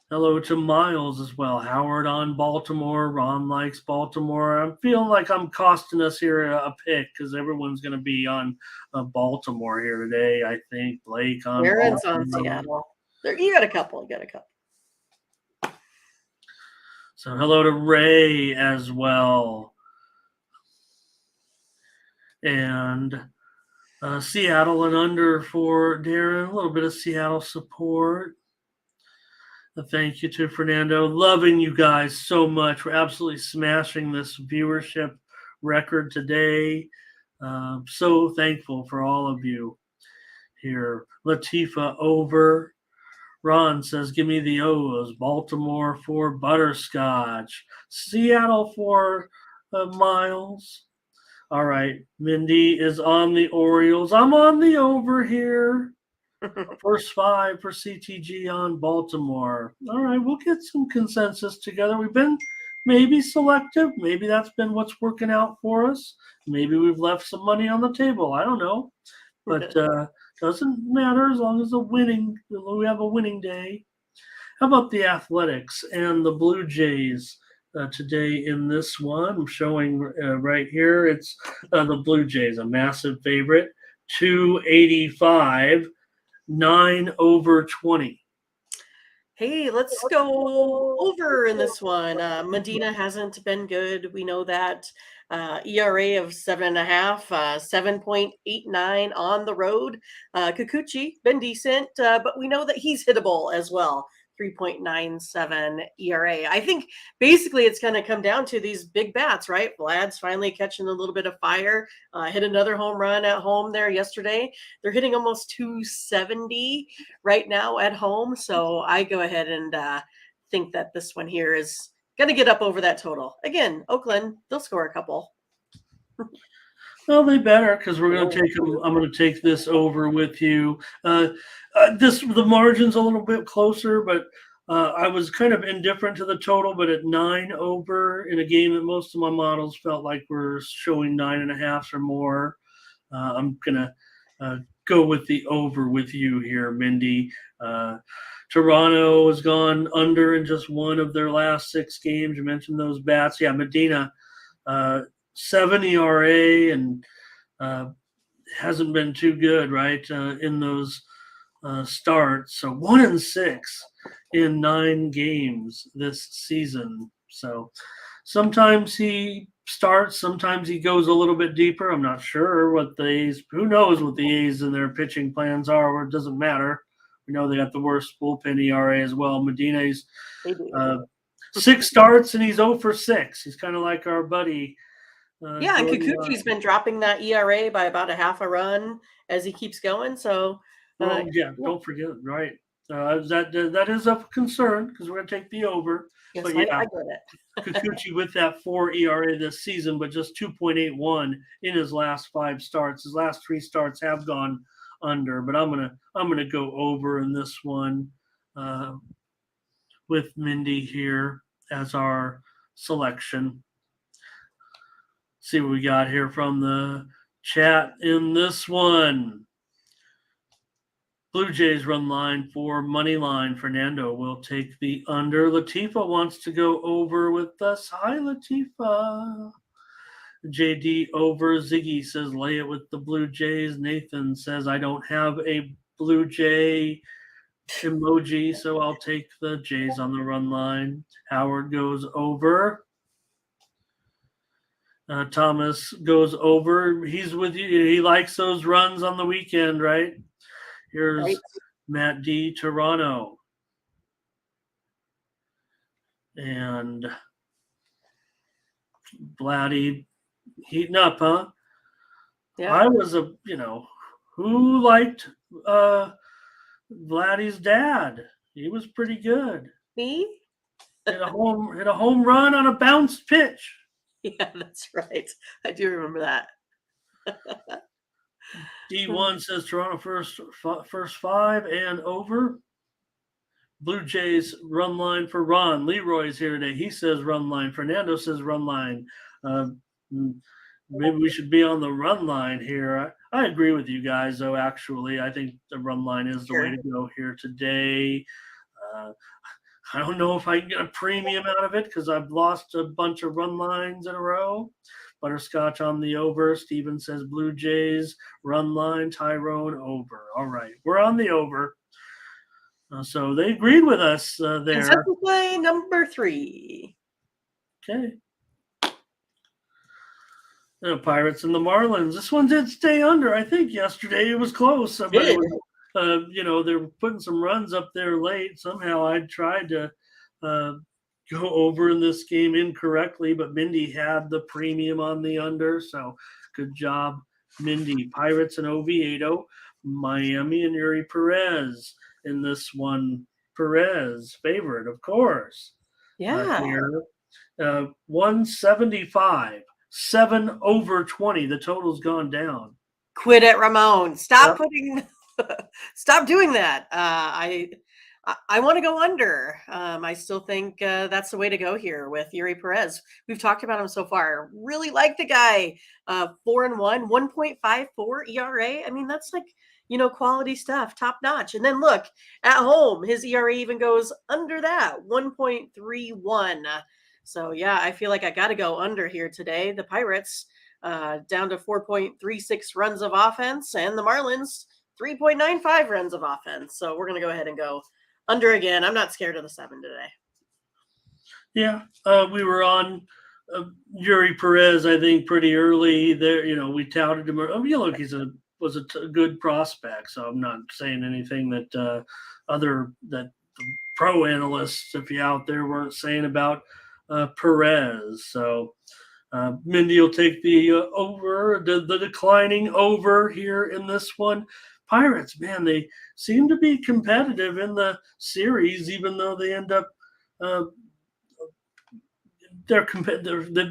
Hello to Miles as well. Howard on Baltimore. Ron likes Baltimore. I'm feeling like I'm costing us here a pick because everyone's going to be on Baltimore here today, I think. Blake on Aaron's on Seattle. You got a couple. So hello to Ray as well. And Seattle and under for Darren. A little bit of Seattle support. Thank you to Fernando. Loving you guys so much. We're absolutely smashing this viewership record today. So thankful for all of you here. Latifa over. Ron says, give me the O's. Baltimore for Butterscotch. Seattle for Miles. All right. Mindy is on the Orioles. I'm on the over here. First 5 for CTG on Baltimore. All right. We'll get some consensus together. We've been maybe selective. Maybe that's been what's working out for us. Maybe we've left some money on the table. I don't know. But doesn't matter as long as we have a winning day. How about the Athletics and the Blue Jays today in this one? I'm showing right here. It's the Blue Jays, a massive favorite, 285, 9 over 20. Hey, let's go over in this one. Medina hasn't been good. We know that. ERA of 7.5, 7.89 on the road. Kikuchi been decent, but we know that he's hittable as well. 3.97 ERA. I think basically it's going to come down to these big bats, right? Vlad's finally catching a little bit of fire. Hit another home run at home there yesterday. They're hitting almost 270 right now at home. So I go ahead and think that this one here is going to get up over that total. Again, Oakland, they'll score a couple. Well, they better, because we're going to take them. I'm going to take this over with you. The margin's a little bit closer, but I was kind of indifferent to the total. But at 9 over in a game that most of my models felt like were showing 9.5 or more, I'm going to go with the over with you here, Mindy. Toronto has gone under in just one of their last 6 games. You mentioned those bats. Yeah, Medina. 7 ERA and hasn't been too good, right, in those starts. So 1-6 in 9 games this season. So sometimes he starts, sometimes he goes a little bit deeper. I'm not sure what the A's, who knows what the A's and their pitching plans are, or it doesn't matter. We know they got the worst bullpen ERA as well. Medina's 6 starts and he's 0 for 6. He's kind of like our buddy. And Kikuchi's been dropping that ERA by about a half a run as he keeps going. So, don't forget, right? That is of concern because we're going to take the over. Yes, but I get it. Kikuchi with that 4 ERA this season, but just 2.81 in his last 5 starts. His last 3 starts have gone under, but I'm gonna go over in this one with Mindy here as our selection. See what we got here from the chat in this one. Blue Jays run line for money line. Fernando will take the under. Latifa wants to go over with us. Hi, Latifa. JD over. Ziggy says lay it with the Blue Jays. Nathan says I don't have a Blue Jay emoji, so I'll take the Jays on the run line. Howard goes over. Thomas goes over. He's with you. He likes those runs on the weekend, right? Here's Matt D. Toronto. And Vladdy heating up, huh? Yeah. I was who liked Vladdy's dad? He was pretty good. Me? hit a home run on a bounced pitch. Yeah, that's right. I do remember that. D1 says Toronto first 5 and over. Blue Jays run line for Ron. Leroy's here today. He says run line. Fernando says run line. Maybe we should be on the run line here. I agree with you guys, though, actually. I think the run line is the way to go here today. I don't know if I can get a premium out of it because I've lost a bunch of run lines in a row. Butterscotch on the over. Steven says Blue Jays run line. Tyrone over. All right. We're on the over. So they agreed with us there. Consensus play number 3. Okay. The Pirates and the Marlins. This one did stay under. I think yesterday it was close, but it Did. was, they were putting some runs up there late. Somehow I tried to uh, go over in this game incorrectly, but Mindy had the premium on the under. So good job, Mindy. Pirates and Oviedo, Miami and Yuri Perez in this one. Perez favorite, of course. Yeah. Here, 175. 7 over 20. The total's gone down. Quit it, Ramon. Stop Yep. stop doing that. I want to go under. I still think that's the way to go here with Yuri Perez. We've talked about him so far. Really like the guy. 4-1, 1.54 ERA. I mean, that's like, quality stuff, top notch. And then look at home, his ERA even goes under that, 1.31. So yeah, I feel like I got to go under here today. The Pirates down to 4.36 runs of offense, and the Marlins 3.95 runs of offense. So we're going to go ahead and go under again. I'm not scared of the 7 today. Yeah, we were on Yuri Perez, I think, pretty early there. We touted him. Look, was a good prospect, so I'm not saying anything that that pro analysts, if you out there, weren't saying about Perez. So Mindy will take the over, the declining over here in this one. Pirates, man, they seem to be competitive in the series, even though they end up they've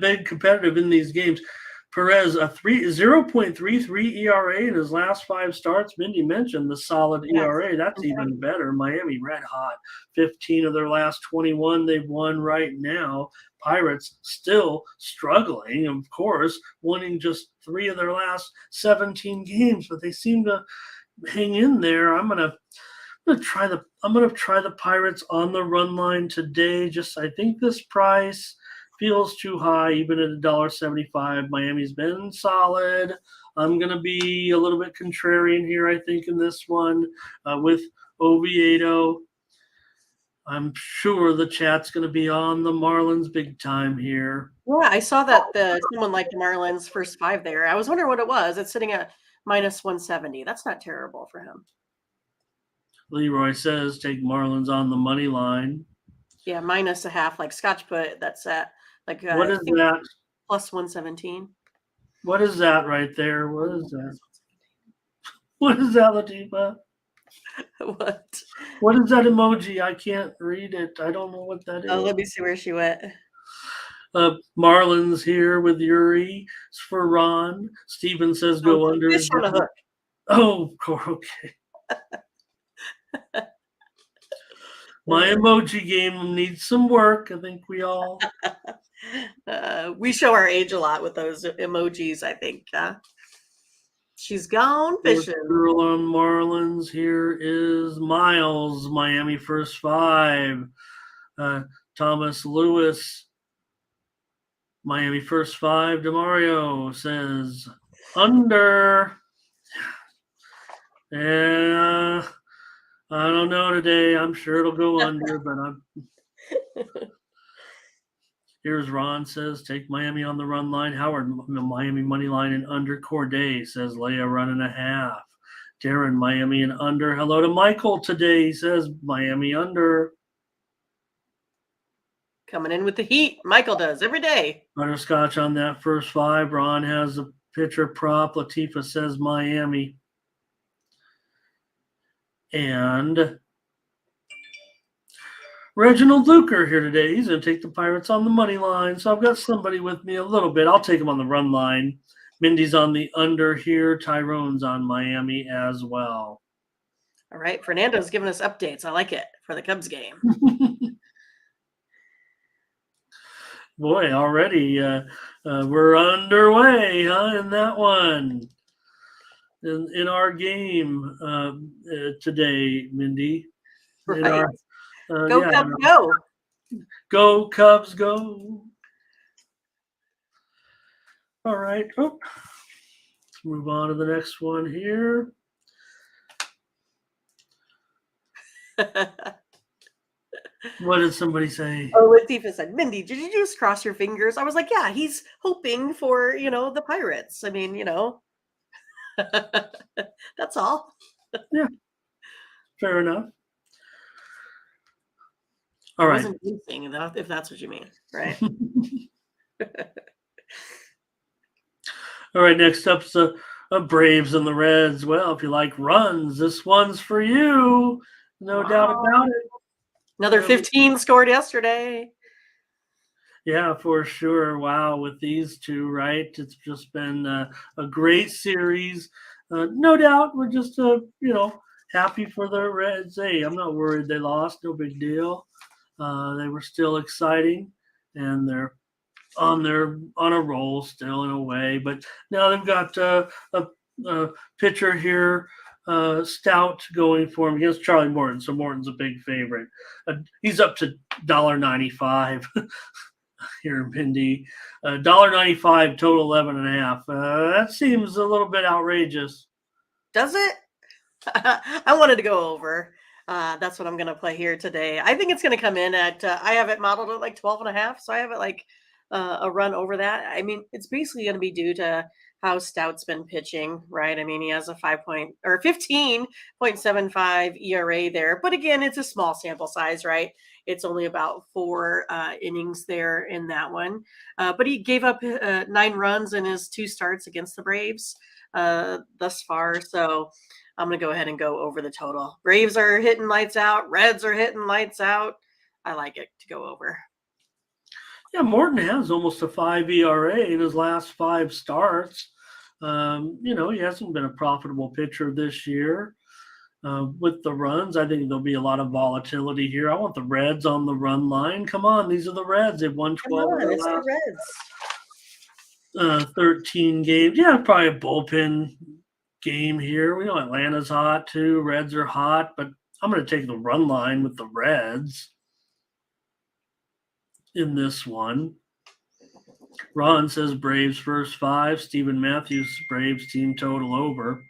been competitive in these games. Perez, a 0.33 ERA in his last 5 starts. Mindy mentioned the solid ERA. That's even better. Miami red hot. 15 of their last 21 they've won right now. Pirates still struggling, of course, winning just 3 of their last 17 games, but they seem to hang in there. I'm gonna try the Pirates on the run line today. I think this price feels too high, even at $1.75. Miami's been solid. I'm going to be a little bit contrarian here, I think, in this one with Oviedo. I'm sure the chat's going to be on the Marlins big time here. Yeah, I saw that someone liked the Marlins first 5 there. I was wondering what it was. It's sitting at minus 170. That's not terrible for him. Leroy says take Marlins on the money line. Yeah, minus a half, like Scotch put. That's at like what is that? Plus 117. What is that right there? What is that? What is that, Latifa? What? What is that emoji? I can't read it. I don't know what that is. Oh, let me see where she went. Marlins here with Yuri. It's for Ron. Steven says go under. Fish on a hook. Oh, okay. My emoji game needs some work. I think we all. We show our age a lot with those emojis, I think. She's gone fishing. Girl on Marlins. Here is Miles, Miami first 5. Thomas Lewis, Miami first 5. DeMario says under. Yeah, I don't know today. I'm sure it'll go under, but I'm. Here's Ron says take Miami on the run line. Howard, Miami money line and under. Corday says Leia run and a half. Darren, Miami and under. Hello to Michael today. He says Miami under. Coming in with the heat. Michael does every day. Butterscotch on that first 5. Ron has a pitcher prop. Latifa says Miami. And Reginald Luker here today. He's going to take the Pirates on the money line. So I've got somebody with me a little bit. I'll take him on the run line. Mindy's on the under here. Tyrone's on Miami as well. All right. Fernando's giving us updates. I like it for the Cubs game. Boy, already we're underway, in that one. In our game today, Mindy. Right. Go Cubs, go. Go Cubs, go. All right. Let's move on to the next one here. What did somebody say? Oh, Latifah said, Mindy, did you just cross your fingers? I was like, yeah, he's hoping for, the Pirates. I mean, that's all. Yeah, fair enough. I All right. wasn't wincing, though, if that's what you mean, right? All right, next up's the Braves and the Reds. Well, if you like runs, this one's for you. No doubt about it. Another 15 scored yesterday. Yeah, for sure. Wow, with these two, right? It's just been a great series. No doubt, we're just happy for the Reds. Hey, I'm not worried they lost. No big deal. They were still exciting, and they're on a roll still in a way. But now they've got a pitcher here, Stout, going for him against Charlie Morton. So Morton's a big favorite. He's up to $1.95 here, Mindy. $1.95 total 11.5. That seems a little bit outrageous. Does it? I wanted to go over. That's what I'm going to play here today. I think it's going to come in at, I have it modeled at like 12.5. So I have it like a run over that. I mean, it's basically going to be due to how Stout's been pitching, right? I mean, he has a 15.75 ERA there, but again, it's a small sample size, right? It's only about 4 innings there in that one. But he gave up 9 runs in his 2 starts against the Braves thus far. So I'm going to go ahead and go over the total. Braves are hitting lights out. Reds are hitting lights out. I like it to go over. Yeah, Morton has almost a 5 ERA in his last 5 starts. He hasn't been a profitable pitcher this year. With the runs, I think there'll be a lot of volatility here. I want the Reds on the run line. Come on, these are the Reds. They've won 12 of the last Reds. 13 games. Yeah, probably a bullpen game here. We know Atlanta's hot too. Reds are hot, but I'm going to take the run line with the Reds in this one. Ron says Braves first 5. Stephen Matthews, Braves team total over.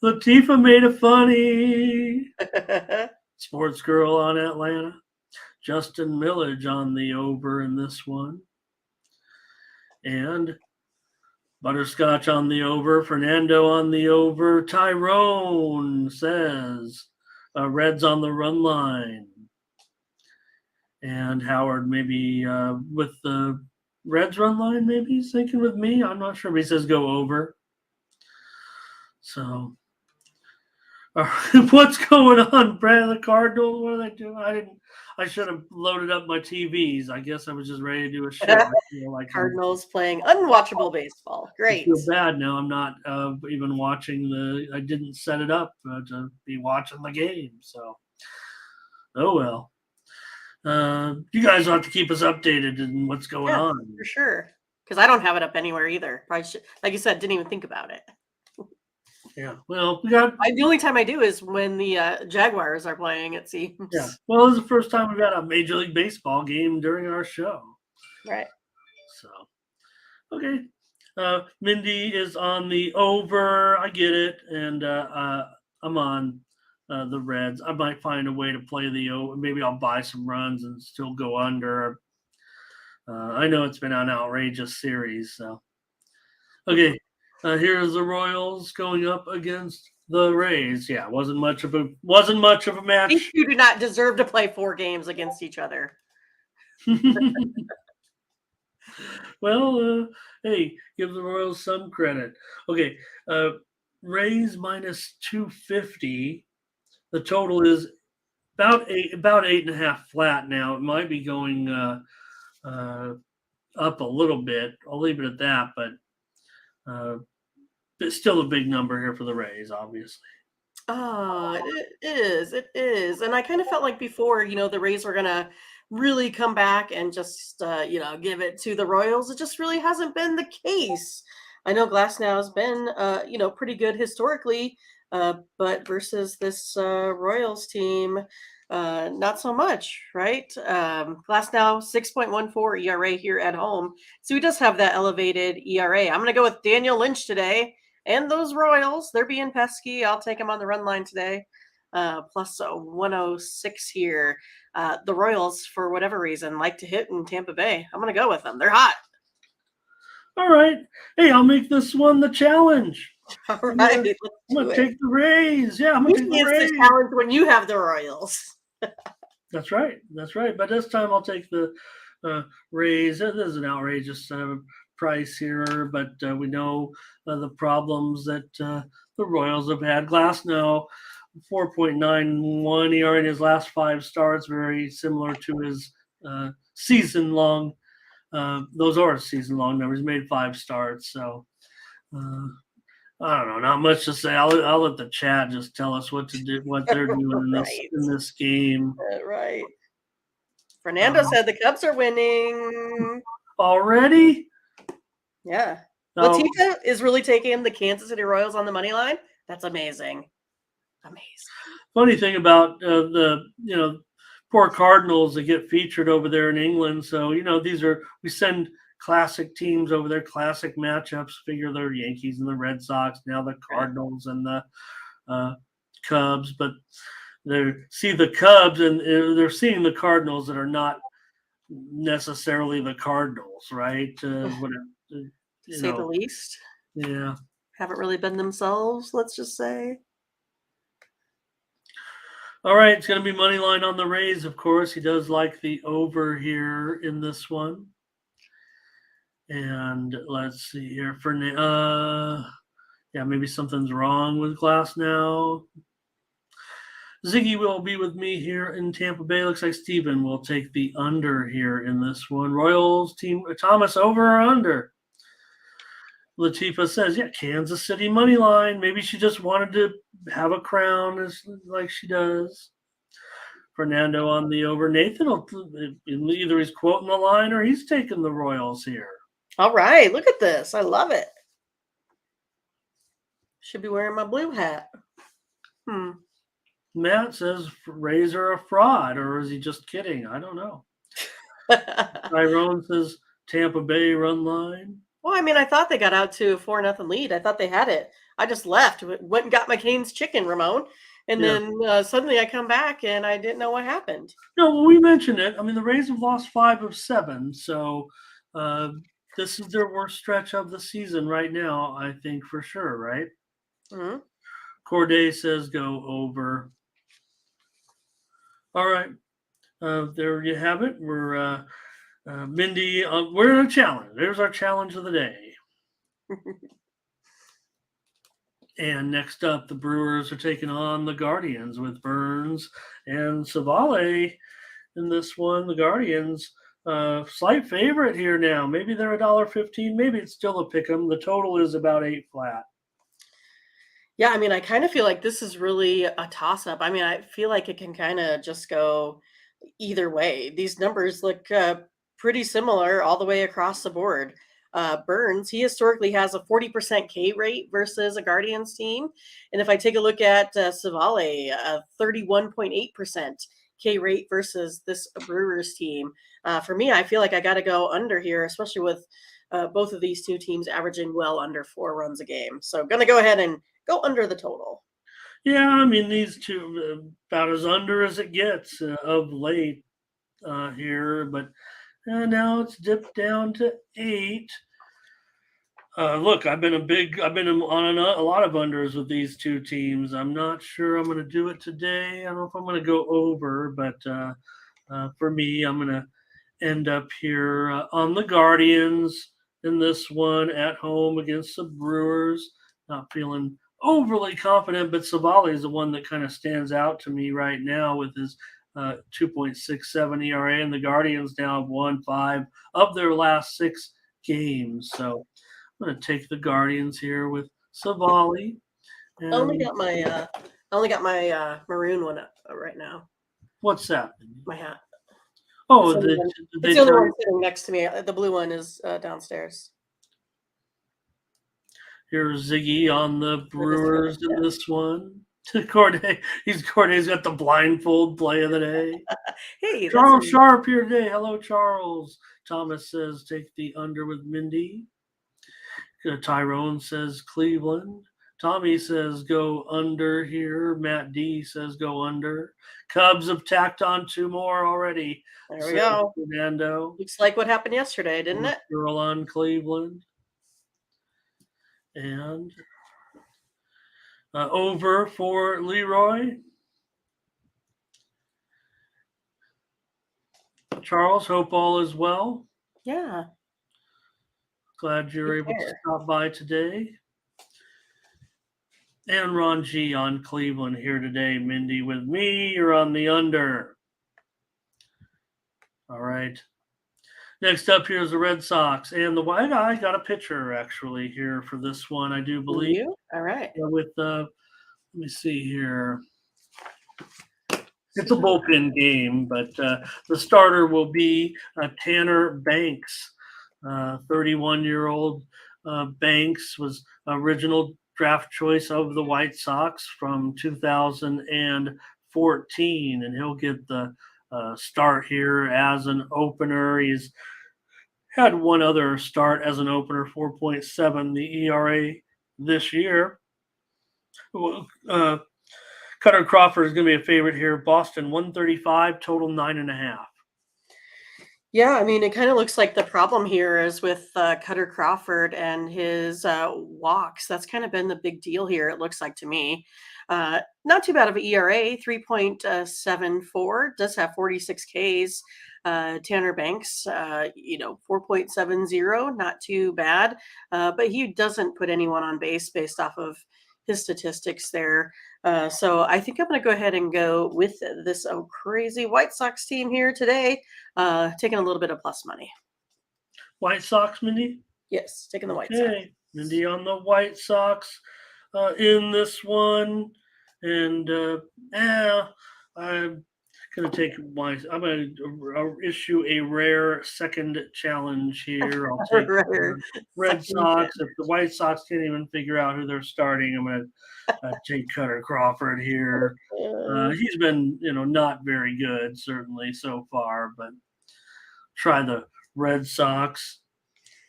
Latifah made it funny. Sports Girl on Atlanta. Justin Millage on the over in this one. And Butterscotch on the over. Fernando on the over. Tyrone says Reds on the run line. And Howard maybe with the Reds run line, maybe he's thinking with me. I'm not sure, but he says go over. So what's going on, Brad? The Cardinals, what are they doing? I should have loaded up my TVs. I guess I was just ready to do a show. I feel like Cardinals playing unwatchable baseball. Great. I feel bad now. I'm not even watching I didn't set it up to be watching the game. So, oh well. You guys will have to keep us updated in what's going on. For sure. Because I don't have it up anywhere either. Probably should, like you said, didn't even think about it. Yeah. Well, the only time I do is when the Jaguars are playing, it seems. Yeah. Well, this is the first time we've got a Major League Baseball game during our show. Right. So, okay. Mindy is on the over. I get it. And I'm on the Reds. I might find a way to play the over. Maybe I'll buy some runs and still go under. I know it's been an outrageous series. So, okay. Here's the Royals going up against the Rays. Yeah, wasn't much of a match. These two do not deserve to play 4 games against each other. Well, hey, give the Royals some credit. Okay, Rays minus 250. The total is about 8.5 flat now. It might be going up a little bit. I'll leave it at that, but it's still a big number here for the Rays, obviously. It is. And I kind of felt like before, the Rays were going to really come back and just, give it to the Royals. It just really hasn't been the case. I know Glasnow has been, pretty good historically, but versus this Royals team, not so much, right? Glasnow 6.14 ERA here at home. So he does have that elevated ERA. I'm going to go with Daniel Lynch today. And those Royals, they're being pesky. I'll take them on the run line today. Plus 106 here. The Royals, for whatever reason, like to hit in Tampa Bay. I'm going to go with them. They're hot. All right. Hey, I'll make this one the challenge. All I'm right. gonna take the Rays. Yeah, I'm gonna take the Usually Rays. it's the challenge when you have the Royals. That's right. But this time I'll take the Rays. This is an outrageous price here, but we know the problems that the Royals have had. Glasnow, 4.91 ERA in his last 5 starts, very similar to his season-long. Those are season-long numbers. He made 5 starts, so I don't know. Not much to say. I'll let the chat just tell us what to do, what they're doing in this game. Right. Fernando said the Cubs are winning. Already? Yeah. Oh. Latifah is really taking the Kansas City Royals on the money line. That's amazing. Funny thing about the poor Cardinals that get featured over there in England. So we send classic teams over there, classic matchups. Figure they're Yankees and the Red Sox, now the Cardinals and the Cubs, but they see the Cubs and they're seeing the Cardinals that are not necessarily the Cardinals, right? To say the least. Yeah. Haven't really been themselves, let's just say. All right, it's going to be money line on the Rays, of course. He does like the over here in this one. And let's see here. Maybe something's wrong with Glasnow. Ziggy will be with me here in Tampa Bay. Looks like Steven will take the under here in this one. Royals team, Thomas, over or under? Latifah says, yeah, Kansas City money line. Maybe she just wanted to have a crown like she does. Fernando on the over. Nathan either he's quoting the line or he's taking the Royals here. All right, look at this. I love it. Should be wearing my blue hat. Matt says Rays are a fraud, or is he just kidding? I don't know. Tyrone says Tampa Bay run line. Well, I mean, I thought they got out to a 4-0 lead. I thought they had it. I just left, went and got my Cane's chicken, Ramon. And then suddenly I come back and I didn't know what happened. No, we mentioned it. I mean, the Rays have lost 5 of 7. So this is their worst stretch of the season right now, I think, for sure, right? Mm-hmm. Corday says go over. All right. There you have it. We're Mindy, we're in a challenge. There's our challenge of the day. And next up, the Brewers are taking on the Guardians with Burns and Savale in this one. The Guardians, slight favorite here now. Maybe they're $1.15. Maybe it's still a pick 'em. The total is about 8 flat. Yeah, I mean, I kind of feel like this is really a toss-up. I mean, I feel like it can kind of just go either way. These numbers look pretty similar all the way across the board. Burns, he historically has a 40% K rate versus a Guardians team. And if I take a look at Savale, a 31.8% K rate versus this Brewers team. For me, I feel like I got to go under here, especially with both of these two teams averaging well under 4 runs a game. So going to go ahead and go under the total. Yeah, I mean, these two about as under as it gets of late here, but now it's dipped down to 8. Look, I've been on a lot of unders with these two teams. I'm not sure I'm going to do it today. I don't know if I'm going to go over, but for me, I'm going to end up here on the Guardians in this one at home against the Brewers. Not feeling overly confident, but Savale is the one that kind of stands out to me right now with his 2.67 ERA, and the Guardians now have won 5 of their last 6 games. So I'm going to take the Guardians here with Savale. I only got my maroon one up right now. What's that? My hat. Oh, it's the other one sitting next to me. The blue one is downstairs. Here's Ziggy on the Brewers in this one. Corday's got the blindfold play of the day. Hey, Charles Sharp here today. Hello, Charles. Thomas says take the under with Mindy. Tyrone says Cleveland. Tommy says go under here. Matt D says go under. Cubs have tacked on 2 more already. There we go. Fernando. Looks like what happened yesterday, didn't it? Girl on Cleveland. And over for Leroy. Charles, hope all is well. Yeah. Glad you're able to stop by today. And Ron G on Cleveland here today. Mindy with me. You're on the under. All right. Next up here is the Red Sox. And the White Eye got a pitcher actually here for this one, I do believe. You? All right. With let me see here. It's a bullpen game, but the starter will be Tanner Banks. 31-year-old Banks was original draft choice of the White Sox from 2014, and he'll get the start here as an opener. He's had one other start as an opener, 4.7 the ERA this year. Cutter Crawford is going to be a favorite here. Boston 135, total 9.5. Yeah, I mean, it kind of looks like the problem here is with Cutter Crawford and his walks. That's kind of been the big deal here, it looks like to me. Not too bad of an ERA, 3.74, does have 46 Ks. Tanner Banks, 4.70, not too bad. But he doesn't put anyone on base based off of his statistics there. So I think I'm going to go ahead and go with this crazy White Sox team here today, taking a little bit of plus money. White Sox, Mindy? Yes, taking the White Sox. Mindy on the White Sox in this one. And I'm going to take I'm going to issue a rare second challenge here. I'll take Red Sox. If the White Sox can't even figure out who they're starting, I'm going to take Cutter Crawford here. He's been, not very good, certainly, so far, but try the Red Sox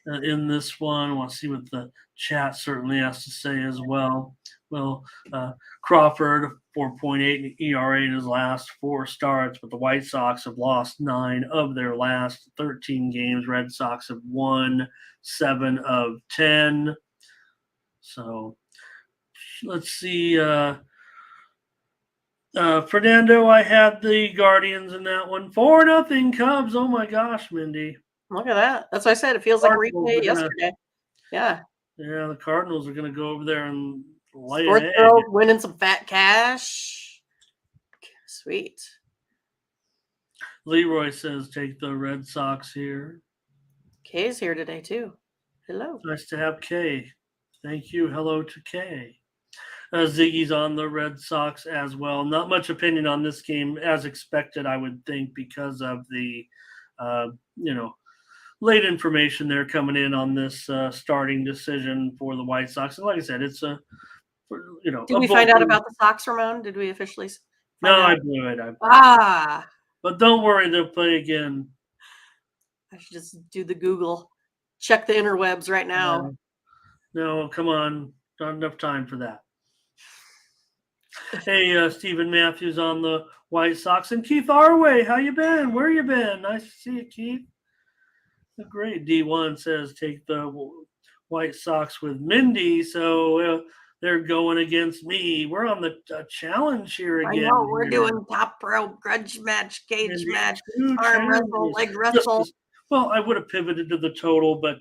in this one. I want to see what the chat certainly has to say as well. Well, Crawford, 4.8 ERA in his last 4 starts, but the White Sox have lost 9 of their last 13 games. Red Sox have won 7 of 10. So let's see. Fernando, I had the Guardians in that one. 4-0 Cubs. Oh my gosh, Mindy. Look at that. That's what I said. It feels like a replay yesterday. Yeah. Yeah, the Cardinals are going to go over there and lay Sports an egg. World winning some fat cash. Sweet. Leroy says take the Red Sox here. Kay's here today too. Hello. Nice to have Kay. Thank you. Hello to Kay. Ziggy's on the Red Sox as well. Not much opinion on this game as expected, I would think, because of the, late information they're coming in on this starting decision for the White Sox. And like I said, it's Did we find out about the Sox, Ramon? Did we officially? No, I blew it. But don't worry, they'll play again. I should just do the Google. Check the interwebs right now. No, come on. Not enough time for that. Hey, Stephen Matthews on the White Sox. And Keith Arway, how you been? Where you been? Nice to see you, Keith. Great. D1 says take the White Sox with Mindy. So they're going against me. We're on the challenge here again. I know. We're doing top row, grudge match, cage match, arm wrestle, leg wrestle. Well, I would have pivoted to the total, but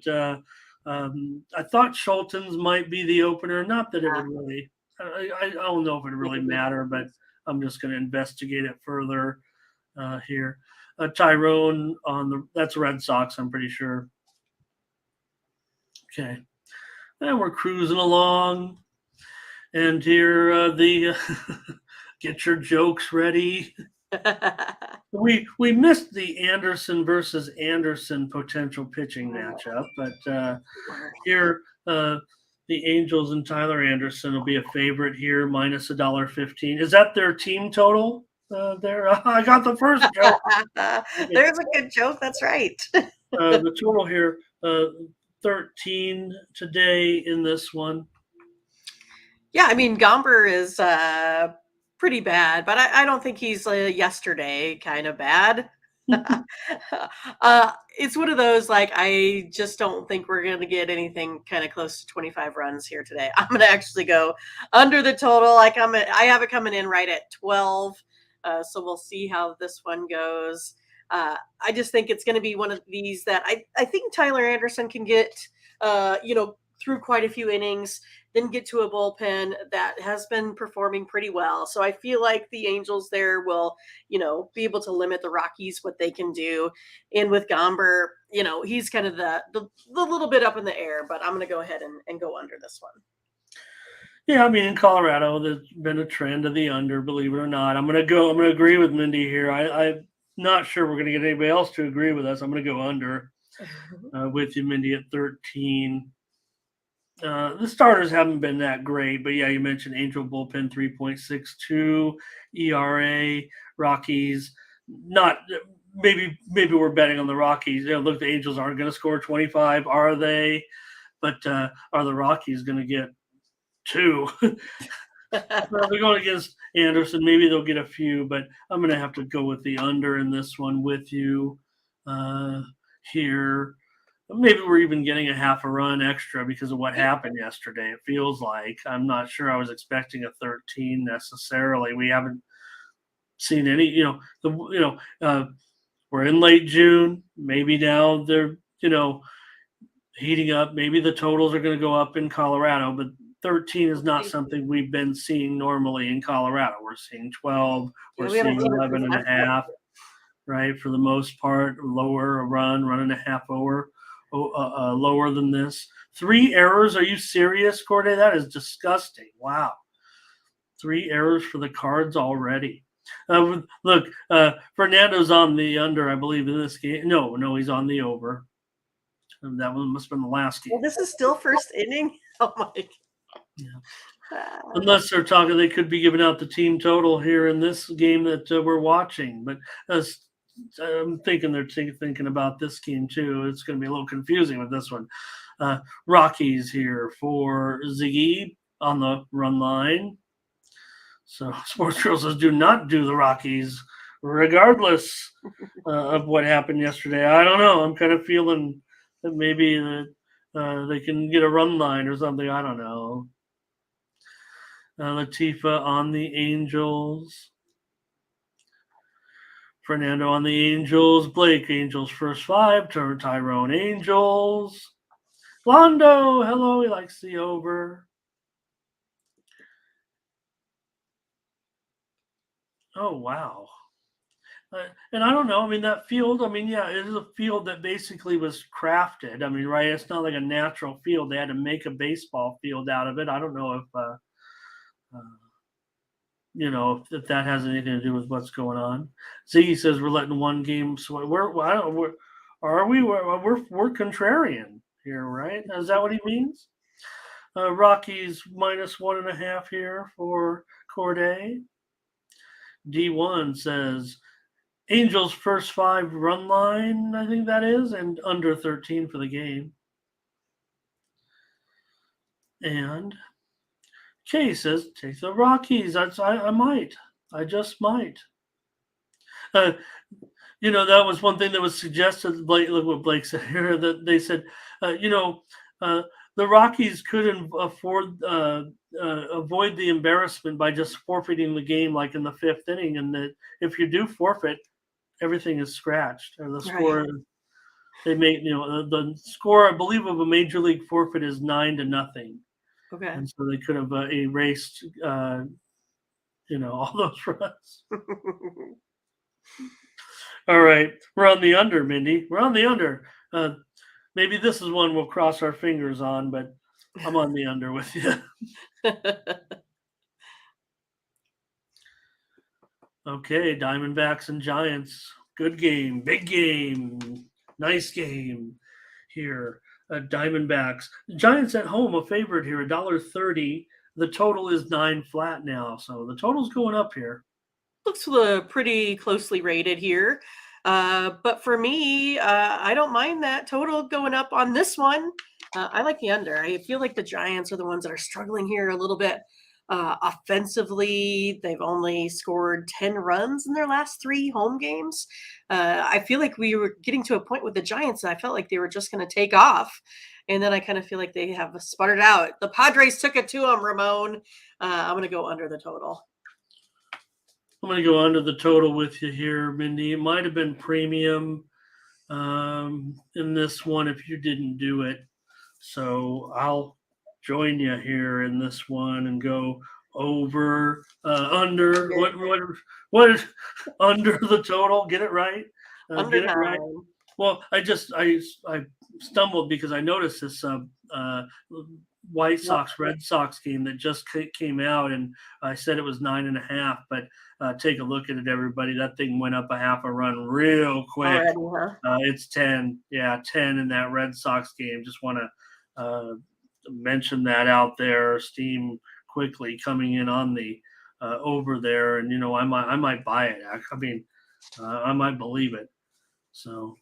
I thought Schulten's might be the opener. Not that it would really – I don't know if it would really matter, but I'm just going to investigate it further here. Tyrone that's Red Sox, I'm pretty sure. Okay. And we're cruising along. And here the get your jokes ready. We missed the Anderson versus Anderson potential pitching matchup, but here the Angels and Tyler Anderson will be a favorite here, minus $1.15. Is that their team total? There, I got the first joke. There's a good joke. That's right. The total here, 13 today in this one. Yeah, I mean, Gomber is pretty bad, but I don't think he's yesterday kind of bad. It's one of those, like, I just don't think we're going to get anything kind of close to 25 runs here today. I'm going to actually go under the total. I have it coming in right at 12. So we'll see how this one goes. I just think it's going to be one of these that I think Tyler Anderson can get, through quite a few innings, then get to a bullpen that has been performing pretty well. So I feel like the Angels there will, be able to limit the Rockies what they can do. And with Gomber, he's kind of the little bit up in the air, but I'm going to go ahead and go under this one. Yeah, I mean, in Colorado, there's been a trend of the under, believe it or not. I'm going to agree with Mindy here. I'm not sure we're going to get anybody else to agree with us. I'm going to go under with you, Mindy, at 13. The starters haven't been that great, but yeah, you mentioned Angel bullpen 3.62 ERA, Rockies. Not maybe we're betting on the Rockies. Look, the Angels aren't going to score 25, are they? But are the Rockies going to get 2? Well, they're going against Anderson. Maybe they'll get a few, but I'm going to have to go with the under in this one with you here. Maybe we're even getting a half a run extra because of what happened yesterday. It feels like. I'm not sure. I was expecting a 13 necessarily. We haven't seen any. We're in late June. Maybe now they're heating up. Maybe the totals are going to go up in Colorado, but 13 is not something we've been seeing normally in Colorado. We're seeing 12. We're seeing 11 and a half, right? For the most part, lower a run and a half over. Lower than this. 3 errors. Are you serious, Corday? That is disgusting. Wow. 3 errors for the Cards already. Look, Fernando's on the under, I believe, in this game. No, he's on the over. And that one must have been the last game. Well, this is still first inning. Oh my God. Yeah. Unless they're talking, they could be giving out the team total here in this game that we're watching. But I'm thinking they're thinking about this game too. It's going to be a little confusing with this one. Rockies here for Ziggy on the run line. So Sports Girl says, do not do the Rockies, regardless of what happened yesterday. I don't know. I'm kind of feeling that maybe they can get a run line or something. I don't know. Latifa on the Angels. Fernando on the Angels. Blake, Angels first 5. Tyrone, Angels. Londo, hello. He likes the over. Oh, wow. And I don't know. I mean, that field, yeah, it is a field that basically was crafted. I mean, right? It's not like a natural field. They had to make a baseball field out of it. I don't know if that has anything to do with what's going on. Ziggy says we're letting one game sway. We're contrarian here, right? Is that what he means? Rockies -1.5 here for Corday. D1 says Angels first 5 run line, I think that is, and under 13 for the game. And Kay says, take the Rockies. I might. I just might. That was one thing that was suggested. Blake, look what Blake said here. That they said, the Rockies couldn't avoid the embarrassment by just forfeiting the game, like in the 5th inning, and that if you do forfeit, everything is scratched. Or the score, right. They make the score, I believe, of a major league forfeit is 9-0. Okay. And so they could have erased, all those runs. All right. We're on the under, Mindy. We're on the under. Maybe this is one we'll cross our fingers on, but I'm on the under with you. Okay. Diamondbacks and Giants. Good game. Big game. Nice game here. Diamondbacks. Giants at home, a favorite here, $1.30. The total is 9 flat now, so the total's going up here. Looks pretty closely rated here, but for me, I don't mind that total going up on this one. I like the under. I feel like the Giants are the ones that are struggling here a little bit. Offensively, they've only scored 10 runs in their last 3 home games. I feel like we were getting to a point with the Giants that I felt like they were just going to take off. And then I kind of feel like they have sputtered out. The Padres took it to them, Ramon. I'm going to go under the total. I'm going to go under the total with you here, Mindy. It might have been premium in this one if you didn't do it. So I'll join you here in this one and go over, under. What is under the total? Get it right. Under Get it 9. right. Well, I stumbled because I noticed this White Sox Red Sox game that just came out, and I said it was 9.5. But take a look at it, everybody. That thing went up a half a run real quick. Already, huh? It's 10. Yeah, 10 in that Red Sox game. Just want to mention that out there. Steam quickly coming in on the over there, and I might buy it. I mean, I might believe it. So,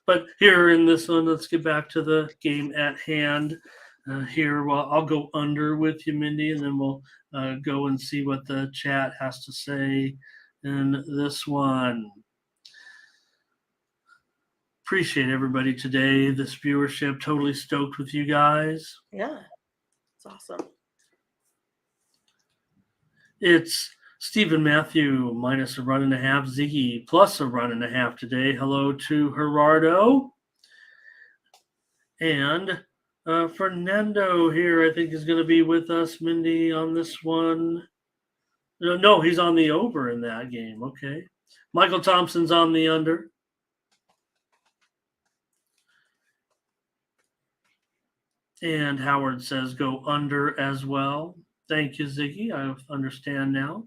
but here in this one, let's get back to the game at hand. Here, well, I'll go under with you, Mindy, and then we'll go and see what the chat has to say in this one. Appreciate everybody today. This viewership, totally stoked with you guys. Yeah, it's awesome. It's Stephen Matthew minus a 1.5, Ziggy plus a 1.5 today. Hello to Gerardo. And Fernando here, I think, is going to be with us, Mindy, on this one. No, he's on the over in that game. Okay. Michael Thompson's on the under. And Howard says go under as well. Thank you, Ziggy. I understand now.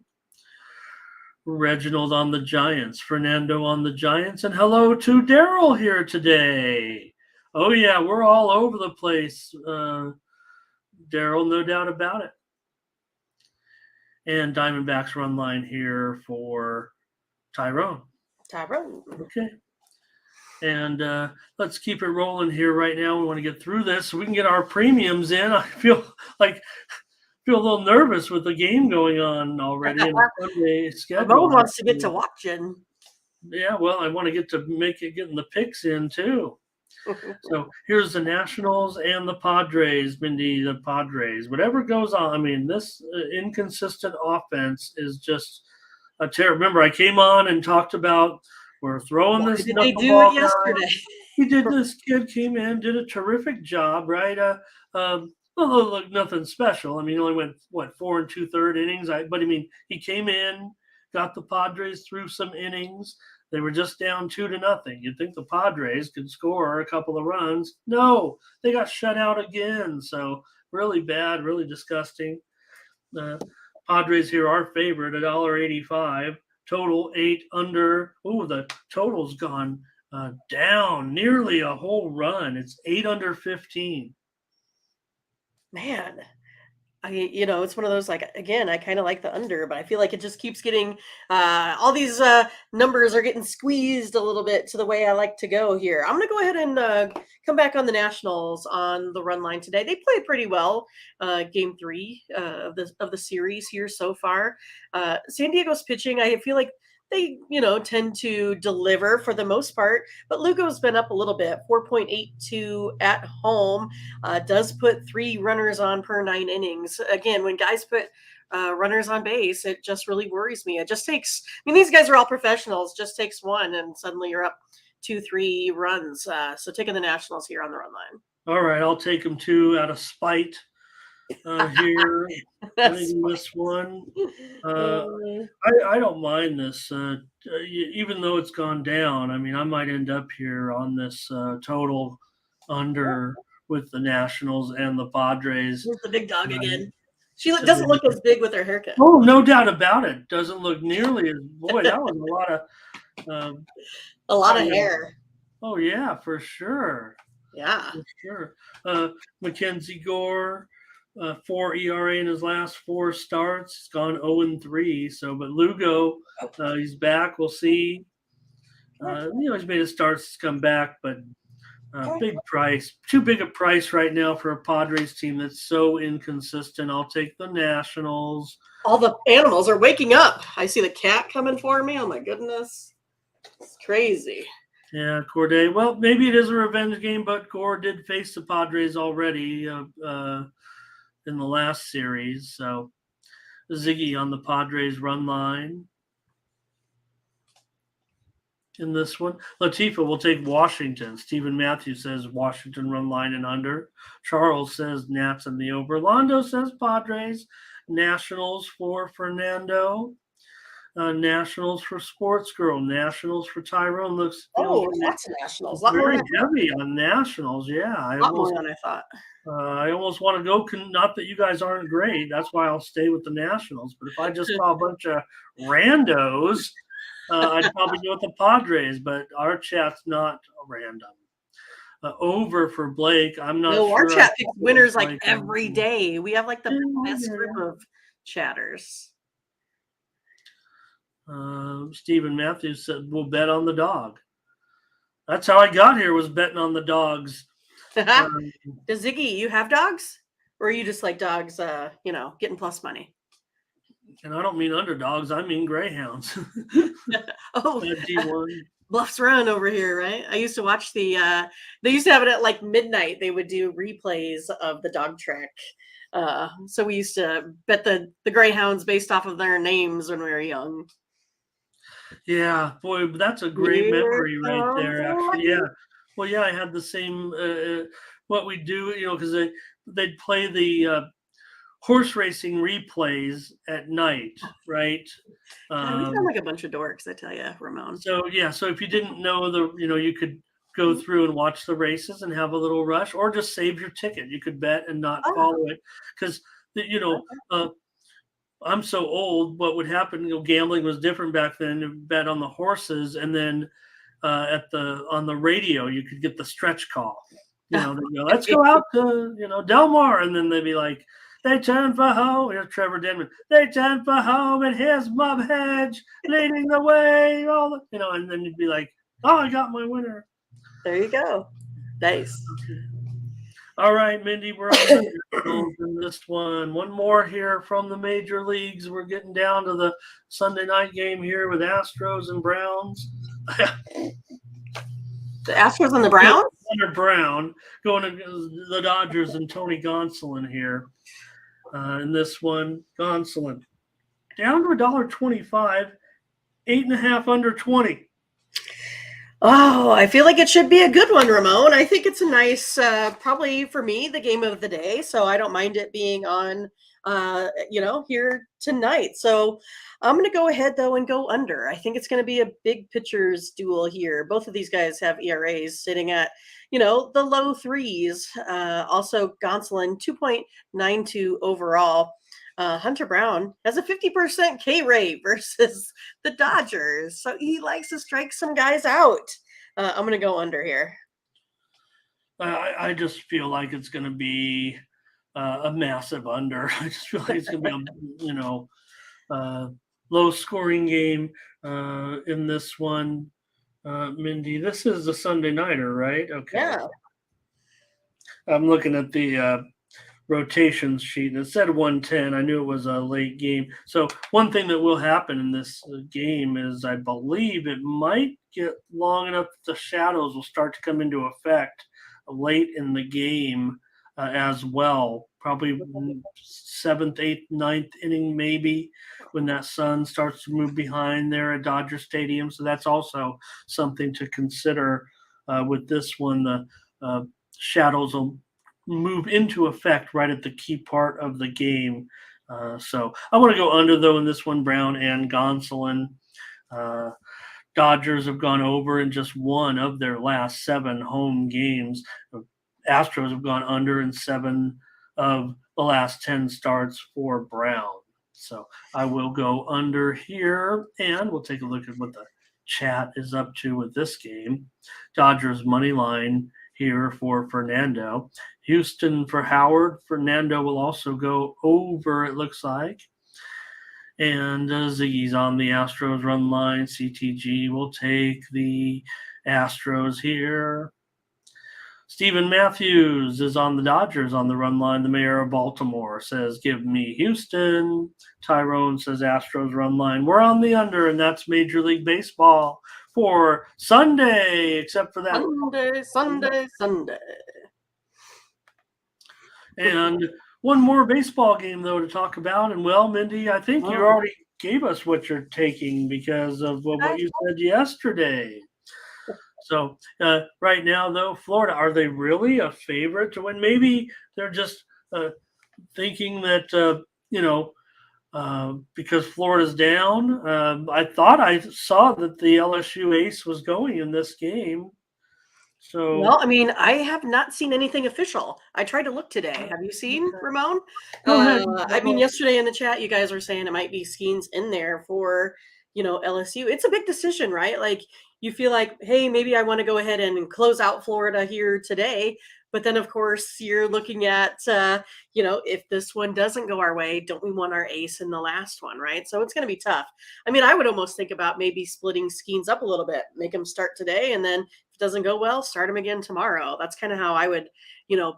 Reginald on the Giants. Fernando on the Giants. And hello to Daryl here today. Oh, yeah, we're all over the place, Daryl, no doubt about it. And Diamondbacks run line here for Tyrone. Okay. And let's keep it rolling here right now. We want to get through this so we can get our premiums in. I feel a little nervous with the game going on already in the Sunday schedule. Mo wants to get to watching. Yeah, well, I want to getting the picks in too. So here's the Nationals and the Padres, Mindy, the Padres. Whatever goes on, I mean, this inconsistent offense is just a terror. Remember, I came on and talked about we're throwing this. Did they do it yesterday? He did. This kid came in, did a terrific job, right? Look, nothing special. I mean, he only went 4 2/3 innings. But I mean, he came in, got the Padres through some innings. They were just down 2-0. You'd think the Padres could score a couple of runs. No, they got shut out again. So really bad, really disgusting. Padres here are favored, $1.85. Total 8 under. Oh, the total's gone down nearly a whole run. It's 8 under 15. Man, it's one of those, like, again, I kind of like the under, but I feel like it just keeps getting all these numbers are getting squeezed a little bit to the way I like to go here. I'm going to go ahead and come back on the Nationals on the run line today. They played pretty well game 3 of the series here so far. San Diego's pitching, I feel like they, tend to deliver for the most part, but Lugo's been up a little bit, 4.82 at home, does put 3 runners on per 9 innings. Again, when guys put runners on base, it just really worries me. It just takes, these guys are all professionals, just takes one and suddenly you're up 2-3 runs. So taking the Nationals here on the run line. All right, I'll take them too out of spite. Here in this one, I don't mind this, even though it's gone down. I mean, I might end up here on this total under with the Nationals and the Padres. Here's the big dog again. She doesn't look as big with her haircut. Oh, no doubt about it. Doesn't look nearly as boy. That was a lot of hair. Oh yeah, for sure. Yeah, for sure. Mackenzie Gore. 4 ERA in his last 4 starts. He's gone 0-3. So, but Lugo, he's back. We'll see. He's made his starts come back, but Big price. Too big a price right now for a Padres team that's so inconsistent. I'll take the Nationals. All the animals are waking up. I see the cat coming for me. Oh my goodness. It's crazy. Yeah, Corday. Well, maybe it is a revenge game, but Gore did face the Padres already in the last series. So Ziggy on the Padres run line in this one. Latifa will take Washington. Stephen Matthews says Washington run line and under. Charles says Nats and the over. Londo says Padres. Nationals for Fernando. Nationals for Sports Girl. Nationals for Tyrone. Oh, lots of Nationals. A lot very more heavy on Nationals. Yeah, a lot more than I thought. I almost want to go. Not that you guys aren't great. That's why I'll stay with the Nationals. But if I just saw a bunch of randos, I'd probably go with the Padres. But our chat's not random. Over for Blake. I'm not sure. Our chat picks winners like every day. We have like the best group of chatters. Stephen Matthews said, we'll bet on the dog. That's how I got here, was betting on the dogs. Does Ziggy, you have dogs? Or are you just like dogs, getting plus money? And I don't mean underdogs. I mean greyhounds. D1. Bluffs Run over here, right? I used to watch they used to have it at like midnight. They would do replays of the dog track. So we used to bet the greyhounds based off of their names when we were young. Yeah, boy, that's a great memory right there. Actually, yeah. Well, yeah, I had the same. What we do, because they'd play the horse racing replays at night, right? We sound like a bunch of dorks, I tell you, Ramon. So yeah, so if you didn't know you could go through and watch the races and have a little rush, or just save your ticket. You could bet and not follow it, because I'm so old. What would happen? Gambling was different back then. You bet on the horses, and then on the radio, you could get the stretch call. They'd go, let's go out to Del Mar, and then they'd be like, they turn for home. Here's Trevor Denman. They turn for home, and here's Mub Hedge leading the way. And then you'd be like, oh, I got my winner. There you go. Nice. Okay. All right, Mindy, we're on in this one. One more here from the major leagues. We're getting down to the Sunday night game here with Astros and Browns. The Astros and the Browns? Hunter Brown going to the Dodgers and Tony Gonsolin here. In this one, Gonsolin down to $1.25, 8.5 under 20. Oh, I feel like it should be a good one, Ramon. I think it's a nice, probably for me, the game of the day. So I don't mind it being on, here tonight. So I'm going to go ahead, though, and go under. I think it's going to be a big pitchers duel here. Both of these guys have ERAs sitting at, the low threes. Also, Gonsolin, 2.92 overall. Hunter Brown has a 50% K rate versus the Dodgers. So he likes to strike some guys out. I'm going to go under here. I just feel like it's going to be a massive under. I just feel like it's going to be a low scoring game in this one. Mindy, this is the Sunday nighter, right? Okay. Yeah. I'm looking at the rotations sheet, and it said 110. I knew it was a late game. So one thing that will happen in this game is I believe it might get long enough that the shadows will start to come into effect late in the game as well. Probably 7th, 8th, 9th inning maybe, when that sun starts to move behind there at Dodger Stadium. So that's also something to consider with this one. The shadows will move into effect right at the key part of the game. So I want to go under, though, in this one, Brown and Gonsolin. Dodgers have gone over in just one of their last 7 home games. Astros have gone under in 7 of the last 10 starts for Brown. So I will go under here, and we'll take a look at what the chat is up to with this game. Dodgers money line here for Fernando. Houston for Howard. Fernando will also go over, it looks like. And Ziggy's on the Astros run line. CTG will take the Astros here. Stephen Matthews is on the Dodgers on the run line. The mayor of Baltimore says, give me Houston. Tyrone says, Astros run line. We're on the under, and that's Major League Baseball for Sunday, except for that. Sunday. And one more baseball game, though, to talk about. And, well, Mindy, I think you already gave us what you're taking because of what you said yesterday. So right now, though, Florida, are they really a favorite to win? Maybe they're just thinking that, because Florida's down. I thought I saw that the LSU ace was going in this game. So, well, I mean, I have not seen anything official. I tried to look today. Have you seen, Ramon? Go ahead. I mean, yesterday in the chat, you guys were saying it might be Skeens in there for, LSU. It's a big decision, right? Like, you feel like, hey, maybe I want to go ahead and close out Florida here today. But then, of course, you're looking at, if this one doesn't go our way, don't we want our ace in the last one, right? So it's going to be tough. I mean, I would almost think about maybe splitting Skeens up a little bit, make them start today, and then if it doesn't go well, start them again tomorrow. That's kind of how I would,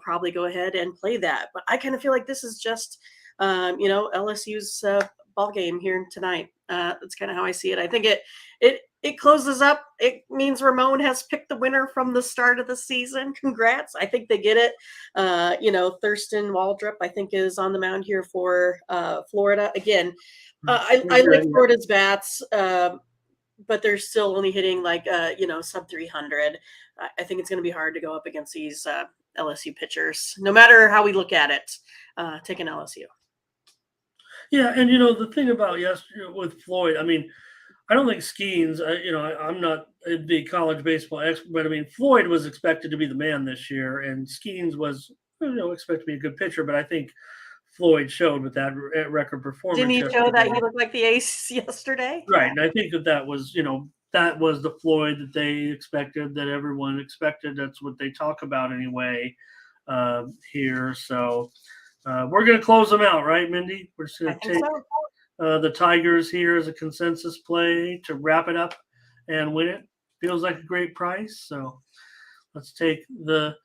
probably go ahead and play that. But I kind of feel like this is just, LSU's ball game here tonight. That's kind of how I see it. I think it closes up. It means Ramon has picked the winner from the start of the season. Congrats. I think they get it. Thurston Waldrop, I think, is on the mound here for Florida. Again, I like Florida's bats, but they're still only hitting sub 300. I think it's going to be hard to go up against these LSU pitchers, no matter how we look at it, taking LSU. Yeah, and the thing about with Floyd, I mean, I don't think Skeens, I'm not the college baseball expert, but I mean, Floyd was expected to be the man this year, and Skeens was, expected to be a good pitcher, but I think Floyd showed with that record performance. Didn't he show that he looked like the ace yesterday? Right, and I think that was, that was the Floyd that they expected, that everyone expected. That's what they talk about anyway here. So we're going to close them out, right, Mindy? We're just going to take the Tigers here as a consensus play to wrap it up and win it. Feels like a great price. So let's take the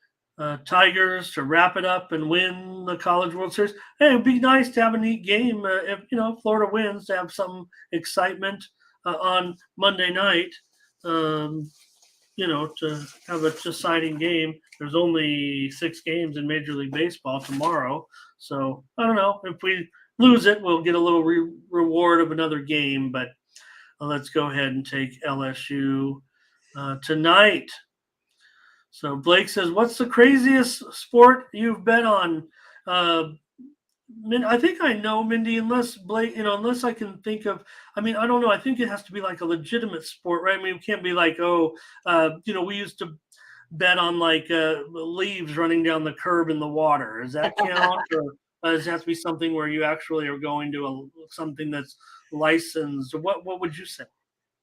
Tigers to wrap it up and win the College World Series. Hey, it'd be nice to have a neat game if Florida wins, to have some excitement on Monday night. To have a deciding game. There's only 6 games in Major League Baseball tomorrow, so I don't know if we lose it, we'll get a little reward of another game. But let's go ahead and take LSU tonight. So Blake says, what's the craziest sport you've bet on? I think I know, Mindy, unless Blake, unless I can think of, I mean, I don't know. I think it has to be like a legitimate sport, right? I mean, it can't be like, we used to bet on like leaves running down the curb in the water. Does that count? Or does it have to be something where you actually are going to something that's licensed? What would you say?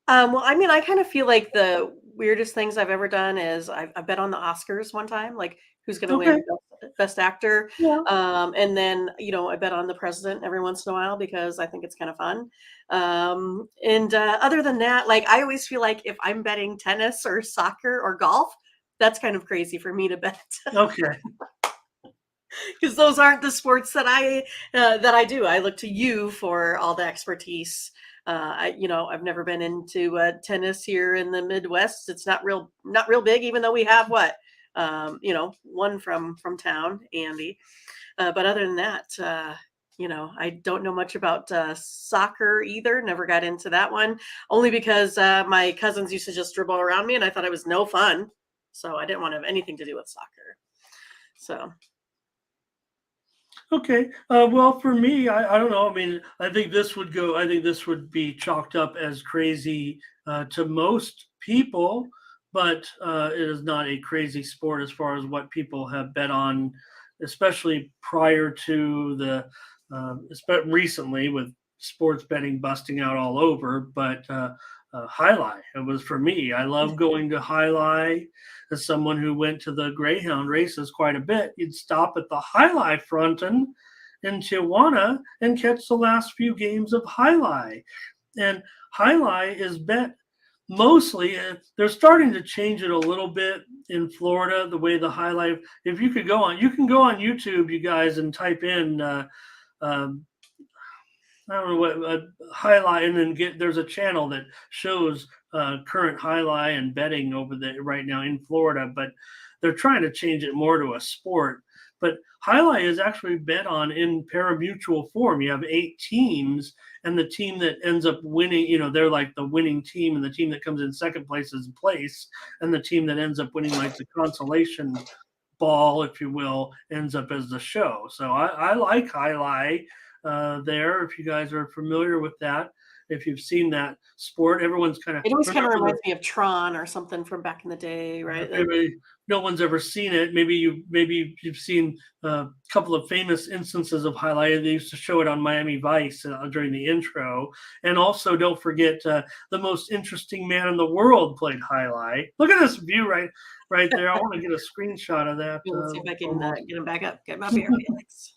Well, I mean, I kind of feel like the weirdest things I've ever done is I bet on the Oscars one time, like who's going to win Best Actor. Yeah. And then, I bet on the president every once in a while because I think it's kind of fun. And other than that, like I always feel like if I'm betting tennis or soccer or golf, that's kind of crazy for me to bet. Okay. Because those aren't the sports that I do. I look to you for all the expertise. I've never been into tennis here in the Midwest. It's not real big, even though we have one from town, Andy. But other than that, I don't know much about soccer either. Never got into that one, only because my cousins used to just dribble around me, and I thought it was no fun. So I didn't want to have anything to do with soccer. So. Okay. Well, for me, I don't know. I mean, I think this would be chalked up as crazy to most people, but it is not a crazy sport as far as what people have bet on, especially prior to recently with sports betting busting out all over. But Highlight, it was for me. I love going to Highlight. As someone who went to the Greyhound races quite a bit, you'd stop at the Highlight Fronton in Tijuana and catch the last few games of Highlight. And Highlight is bet mostly they're starting to change it a little bit in Florida, the way the highlight. If you can go on YouTube, you guys, and type in I don't know what highlight, and then there's a channel that shows current highlight and betting over there right now in Florida, but they're trying to change it more to a sport. But highlight is actually bet on in pari-mutuel form. You have 8 teams, and the team that ends up winning, they're like the winning team, and the team that comes in second place is place, and the team that ends up winning, like the consolation ball, if you will, ends up as the show. So I like highlight there. If you guys are familiar with that, if you've seen that sport, everyone's kind of. It always kind of reminds me of Tron or something from back in the day, right? Maybe no one's ever seen it. Maybe you've seen a couple of famous instances of highlight. They used to show it on Miami Vice during the intro. And also, don't forget the most interesting man in the world played highlight. Look at this view right there. I want to get a screenshot of that. Let's see if I can get him back up. Get him up here, Felix.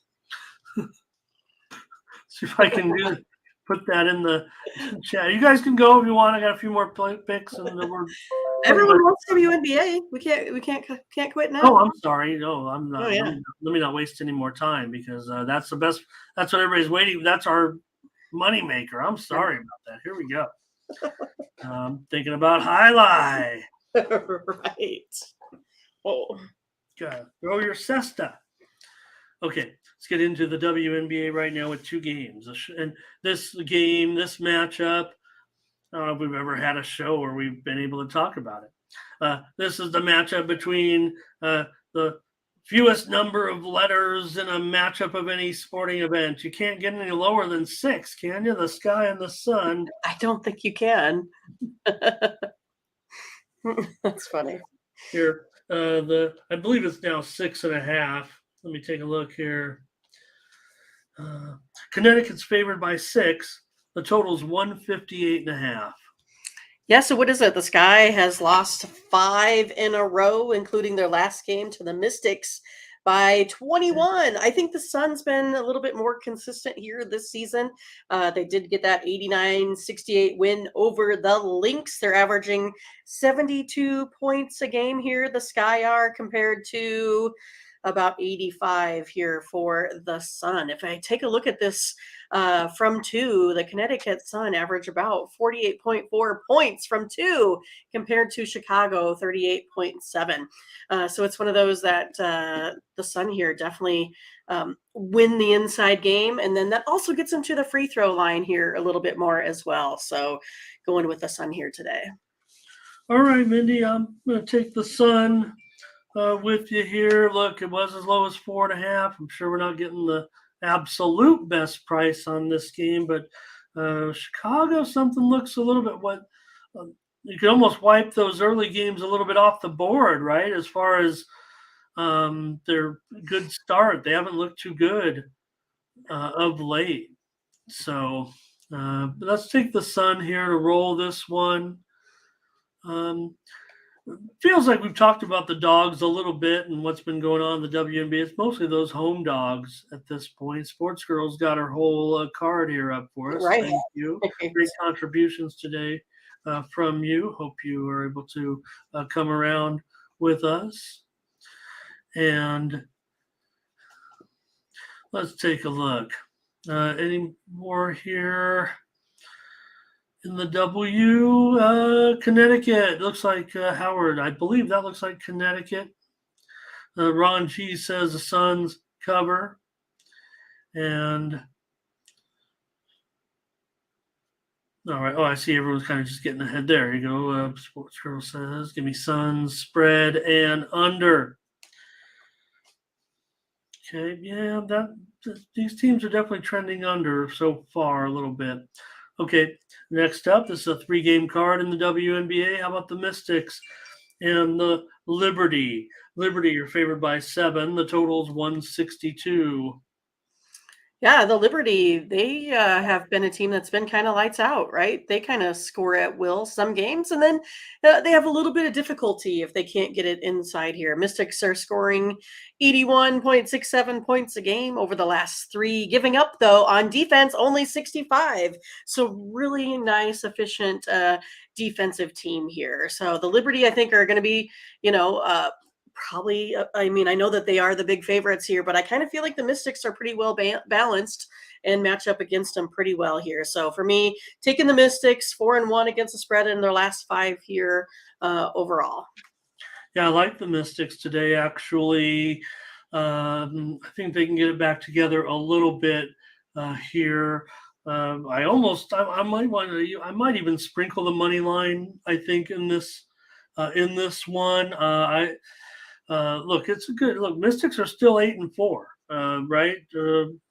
See if I can put that in the chat. You guys can go if you want. I got a few more picks, and everyone wants WNBA. We can't quit now. Oh, I'm sorry. No, I'm not. Oh, yeah. Let me not waste any more time, because that's the best. That's what everybody's waiting. That's our money maker. I'm sorry about that. Here we go. Thinking about highlight. Right. Oh. Okay. Throw your cesta. Okay, let's get into the WNBA right now with 2 games. And this matchup, I don't know if we've ever had a show where we've been able to talk about it. This is the matchup between the fewest number of letters in a matchup of any sporting event. You can't get any lower than 6, can you? The sky and the sun. I don't think you can. That's funny. Here, I believe it's now 6.5. Let me take a look here. Connecticut's favored by 6. The total's 158.5. Yeah, so what is it? The Sky has lost 5 in a row, including their last game to the Mystics by 21. I think the Sun's been a little bit more consistent here this season. They did get that 89-68 win over the Lynx. They're averaging 72 points a game here, the Sky are, compared to about 85 here for the Sun. If I take a look at this from 2, the Connecticut Sun average about 48.4 points from 2 compared to Chicago 38.7. So it's one of those that the Sun here definitely win the inside game, and then that also gets them to the free throw line here a little bit more as well. So going with the Sun here today. All right, Mindy, I'm going to take the Sun with you here. Look, it was as low as 4.5. I'm sure we're not getting the absolute best price on this game, but Chicago, something looks a little bit you can almost wipe those early games a little bit off the board, right? As far as their good start, they haven't looked too good of late. So let's take the Sun here to roll this one. Feels like we've talked about the dogs a little bit and what's been going on in the WNBA. It's mostly those home dogs at this point. Sports Girls got her whole card here up for us. Right. Thank you. Great contributions today from you. Hope you were able to come around with us. And let's take a look. Any more here? In the W, Connecticut, looks like Howard. I believe that looks like Connecticut. Ron G says the Suns cover. And, all right. Oh, I see everyone's kind of just getting ahead. There you go. Sports Girl says, give me Suns, spread, and under. Okay, yeah, these teams are definitely trending under so far a little bit. Okay, next up, this is a 3-game card in the WNBA. How about the Mystics and the Liberty? Liberty, you're favored by 7. The total's 162. Yeah, the Liberty, they have been a team that's been kind of lights out, right? They kind of score at will some games, and then they have a little bit of difficulty if they can't get it inside here. Mystics are scoring 81.67 points a game over the last 3, giving up, though, on defense only 65. So really nice, efficient defensive team here. So the Liberty, I think, are going to be, probably, I mean, I know that they are the big favorites here, but I kind of feel like the Mystics are pretty well balanced and match up against them pretty well here. So for me, taking the Mystics 4-1 against the spread in their last 5 here overall. Yeah, I like the Mystics today, actually. I think they can get it back together a little bit here. I might want to. I might even sprinkle the money line. I think in this one. Look, it's a good look. Mystics are still 8-4, right?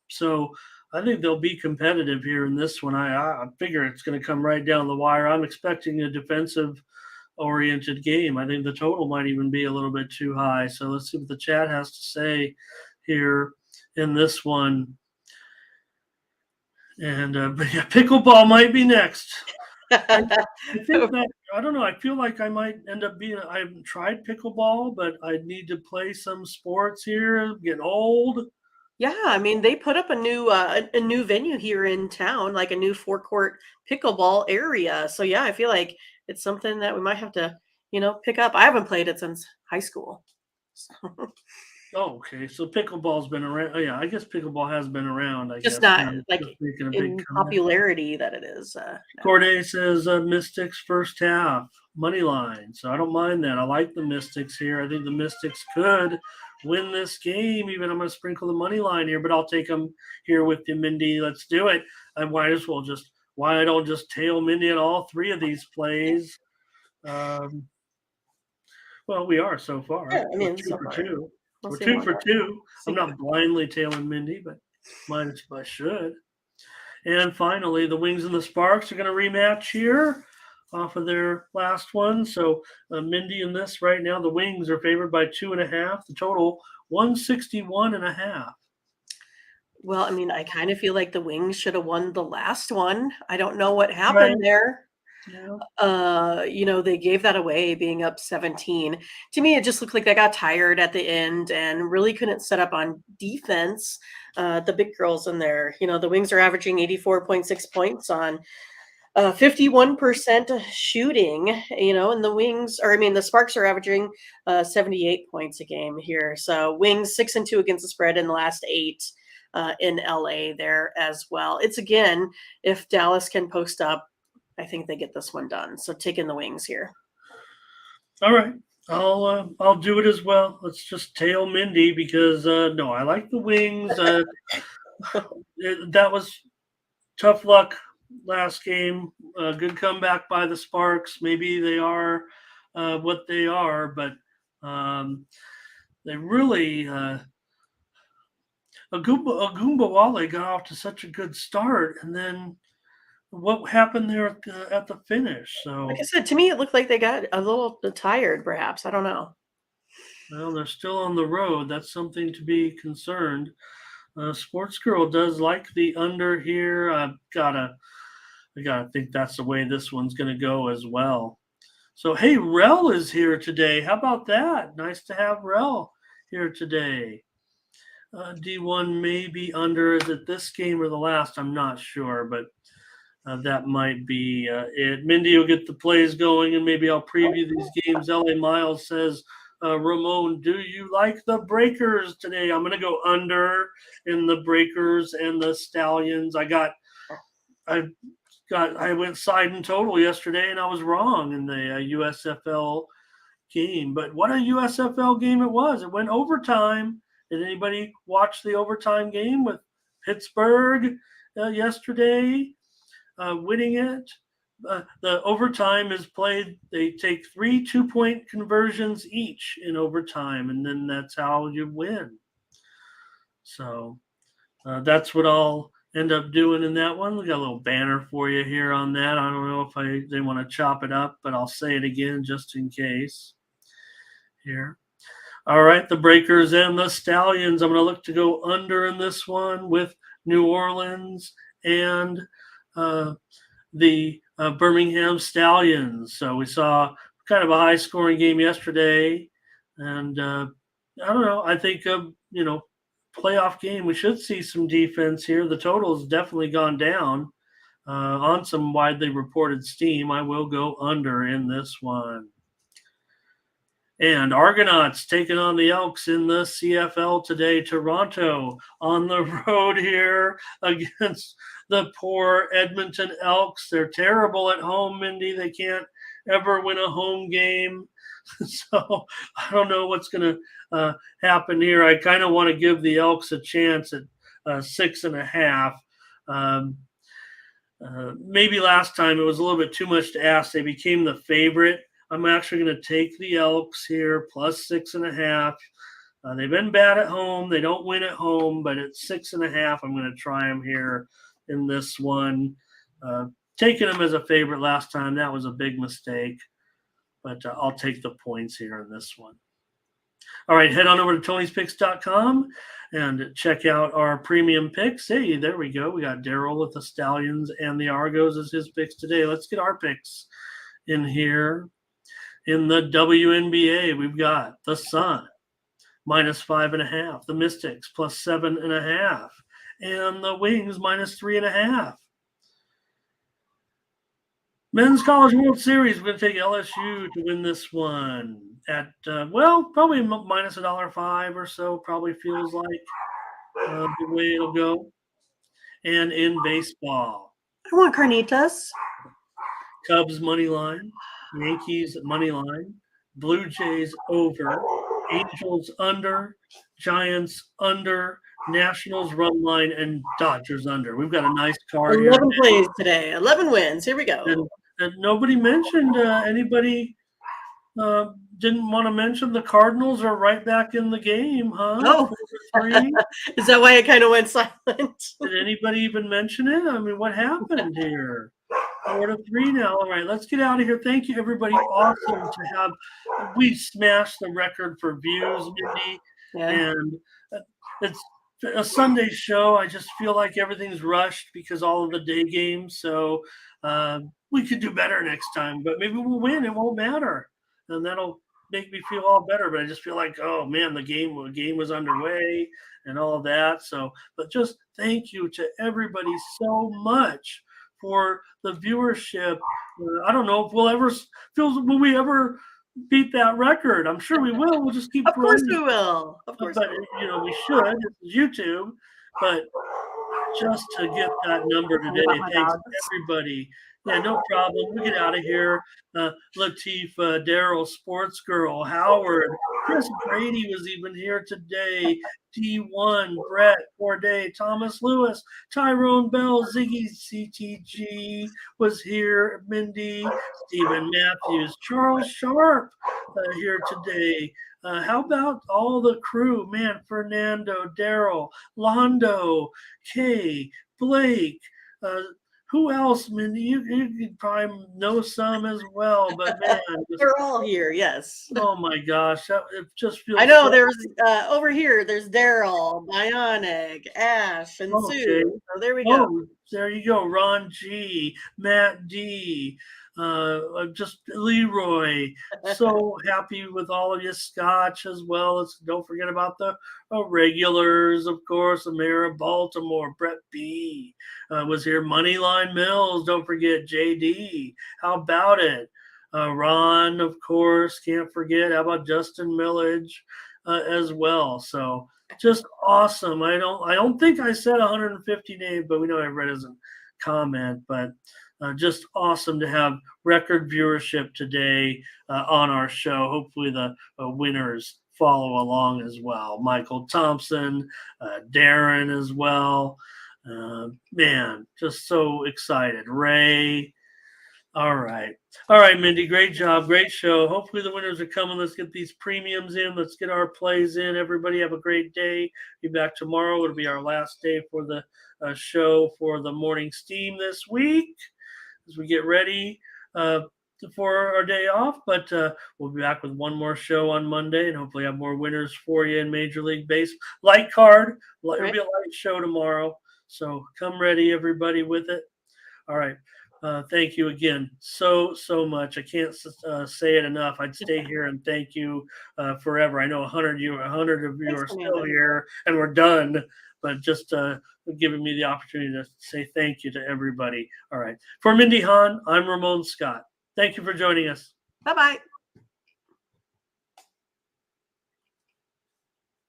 So I think they'll be competitive here in this one. I figure it's going to come right down the wire. I'm expecting a defensive oriented game. I think the total might even be a little bit too high. So let's see what the chat has to say here in this one. And but yeah, pickleball might be next. I think that I don't know. I feel like I might end up being. I haven't tried pickleball, but I need to play some sports here. I'm getting old. Yeah, I mean, they put up a new venue here in town, like a new forecourt pickleball area. So yeah, I feel like it's something that we might have to, pick up. I haven't played it since high school. So, Oh, okay. So pickleball's been around. Oh, yeah, I guess pickleball has been around. I just guess not now it's like just making a big in comeback. popularity that it is. Now. Corday says Mystics first half money line. So I don't mind that. I like the Mystics here. I think the Mystics could win this game. Even I'm going to sprinkle the money line here, but I'll take them here with you, Mindy. Let's do it. I might as well just. Why I don't just tail Mindy in all 3 of these plays. Well, we are so far. Yeah, I We're mean, 2 so for far. 2. We'll We're see 2 more. for 2. I'm See. not blindly tailing Mindy, but might if I should. And finally, the Wings and the Sparks are going to rematch here off of their last one. So Mindy in this right now, the Wings are favored by 2.5. The total 161.5. Well, I mean, I kind of feel like the Wings should have won the last one. I don't know what Right. happened there. Yeah. They gave that away being up 17. To me, it just looked like they got tired at the end and really couldn't set up on defense. The big girls in there, the Wings are averaging 84.6 points on 51% shooting, and the Sparks are averaging 78 points a game here. So Wings 6-2 against the spread in the last 8 in LA there as well. It's again, if Dallas can post up, I think they get this one done. So taking the Wings here. All right. I'll do it as well. Let's just tail Mindy because no, I like the Wings. That was tough luck last game. Good comeback by the Sparks. Maybe they are what they are, but they really Agumbawale got off to such a good start, and then what happened there at the finish? So, like I said, to me, it looked like they got a little tired, perhaps. I don't know. well, they're still on the road. That's something to be concerned. Sports Girl does like the under here. I gotta think that's the way this one's gonna go as well. So hey, Rel is here today. How about that? Nice to have Rel here today. D1 may be under. Is it this game or the last? I'm not sure, but that might be it. Mindy will get the plays going, and maybe I'll preview these games. LA Miles says, Ramon, do you like the Breakers today? I'm going to go under in the Breakers and the Stallions. I went side and total yesterday, and I was wrong in the USFL game. But what a USFL game it was! It went overtime. Did anybody watch the overtime game with Pittsburgh yesterday winning it? The overtime is played. They take 3 2-point conversions each in overtime, and then that's how you win. So that's what I'll end up doing in that one. We got a little banner for you here on that. I don't know if they want to chop it up, but I'll say it again just in case. Here. All right, the Breakers and the Stallions. I'm going to look to go under in this one with New Orleans and the Birmingham Stallions. So we saw kind of a high-scoring game yesterday, and I don't know. I think playoff game. We should see some defense here. The total has definitely gone down on some widely reported steam. I will go under in this one. And Argonauts taking on the Elks in the CFL today. Toronto on the road here against the poor Edmonton Elks. They're terrible at home, Mindy. They can't ever win a home game. So I don't know what's going to happen here. I kind of want to give the Elks a chance at 6.5. Maybe last time it was a little bit too much to ask. They became the favorite. I'm actually going to take the Elks here plus 6.5. They've been bad at home. They don't win at home, but at 6.5, I'm going to try them here in this one. Taking them as a favorite last time, that was a big mistake, but I'll take the points here in this one. All right, head on over to Tony'sPicks.com and check out our premium picks. Hey, there we go. We got Daryl with the Stallions and the Argos as his picks today. Let's get our picks in here. In the WNBA, we've got the Sun minus 5.5, the Mystics plus 7.5, and the Wings minus 3.5. Men's College World Series, we're going to take LSU to win this one at, probably minus $1.05 or so, probably feels like the way it'll go. And in baseball, I want carnitas. Cubs money line, Yankees money line, Blue Jays over, Angels under, Giants under, Nationals run line, and Dodgers under. We've got a nice card 11 here. plays today, 11 wins. Here we go. And nobody mentioned anybody didn't want to mention the Cardinals are right back in the game, huh? Oh, 4-3. Is that why it kind of went silent? Did anybody even mention it? I mean, what happened here? 4-3 now. All right, let's get out of here. Thank you, everybody. Awesome to have. We smashed the record for views, Mindy, and it's a Sunday show. I just feel like everything's rushed because all of the day games. So we could do better next time, but maybe we'll win. It won't matter, and that'll make me feel all better. But I just feel like, oh man, the game was underway and all of that. So, but just thank you to everybody so much for the viewership. I don't know if will we ever beat that record? I'm sure we will. We'll just keep Of course growing. we will. Of course, but we should. It's YouTube, but just to get that number today. Thanks everybody. Yeah, no problem. We'll get out of here. Latif, Daryl, Sports Girl, Howard, Chris Brady was even here today. D1, Brett, Corday, Thomas Lewis, Tyrone Bell, Ziggy CTG was here. Mindy, Stephen Matthews, Charles Sharp here today. How about all the crew? Man, Fernando, Daryl, Londo, Kay, Blake, who else, Mindy? You could probably know some as well, but man, they're all here. Yes. Oh my gosh, it just feels. I know there's over here. There's Daryl, Bionic, Ash, and Sue. So there we go. There you go. Ron G, Matt D, just Leroy. So happy with all of you. Scotch as well. Don't forget about the regulars, of course. The mayor of Baltimore, Brett B, was here. Moneyline Mills. Don't forget JD. How about it? Ron, of course, can't forget. How about Justin Millage as well? So just awesome. I don't think I said 150 names, but we know everybody doesn't comment. But just awesome to have record viewership today on our show. Hopefully the winners follow along as well. Michael Thompson, Darren as well. Man, just so excited. Ray. All right, Mindy, great job, great show. Hopefully the winners are coming. Let's get these premiums in. Let's get our plays in. Everybody have a great day. Be back tomorrow. It'll be our last day for the show for the morning steam this week as we get ready for our day off. But we'll be back with one more show on Monday and hopefully have more winners for you in Major League Baseball. Light card. It'll be a light show tomorrow. So come ready, everybody, with it. All right. Thank you again so much. I can't say it enough. I'd stay here and thank you forever. I know 100 of you are still here and we're done, but just giving me the opportunity to say thank you to everybody. All right. For Mindy Hahne, I'm Ramon Scott. Thank you for joining us. Bye-bye.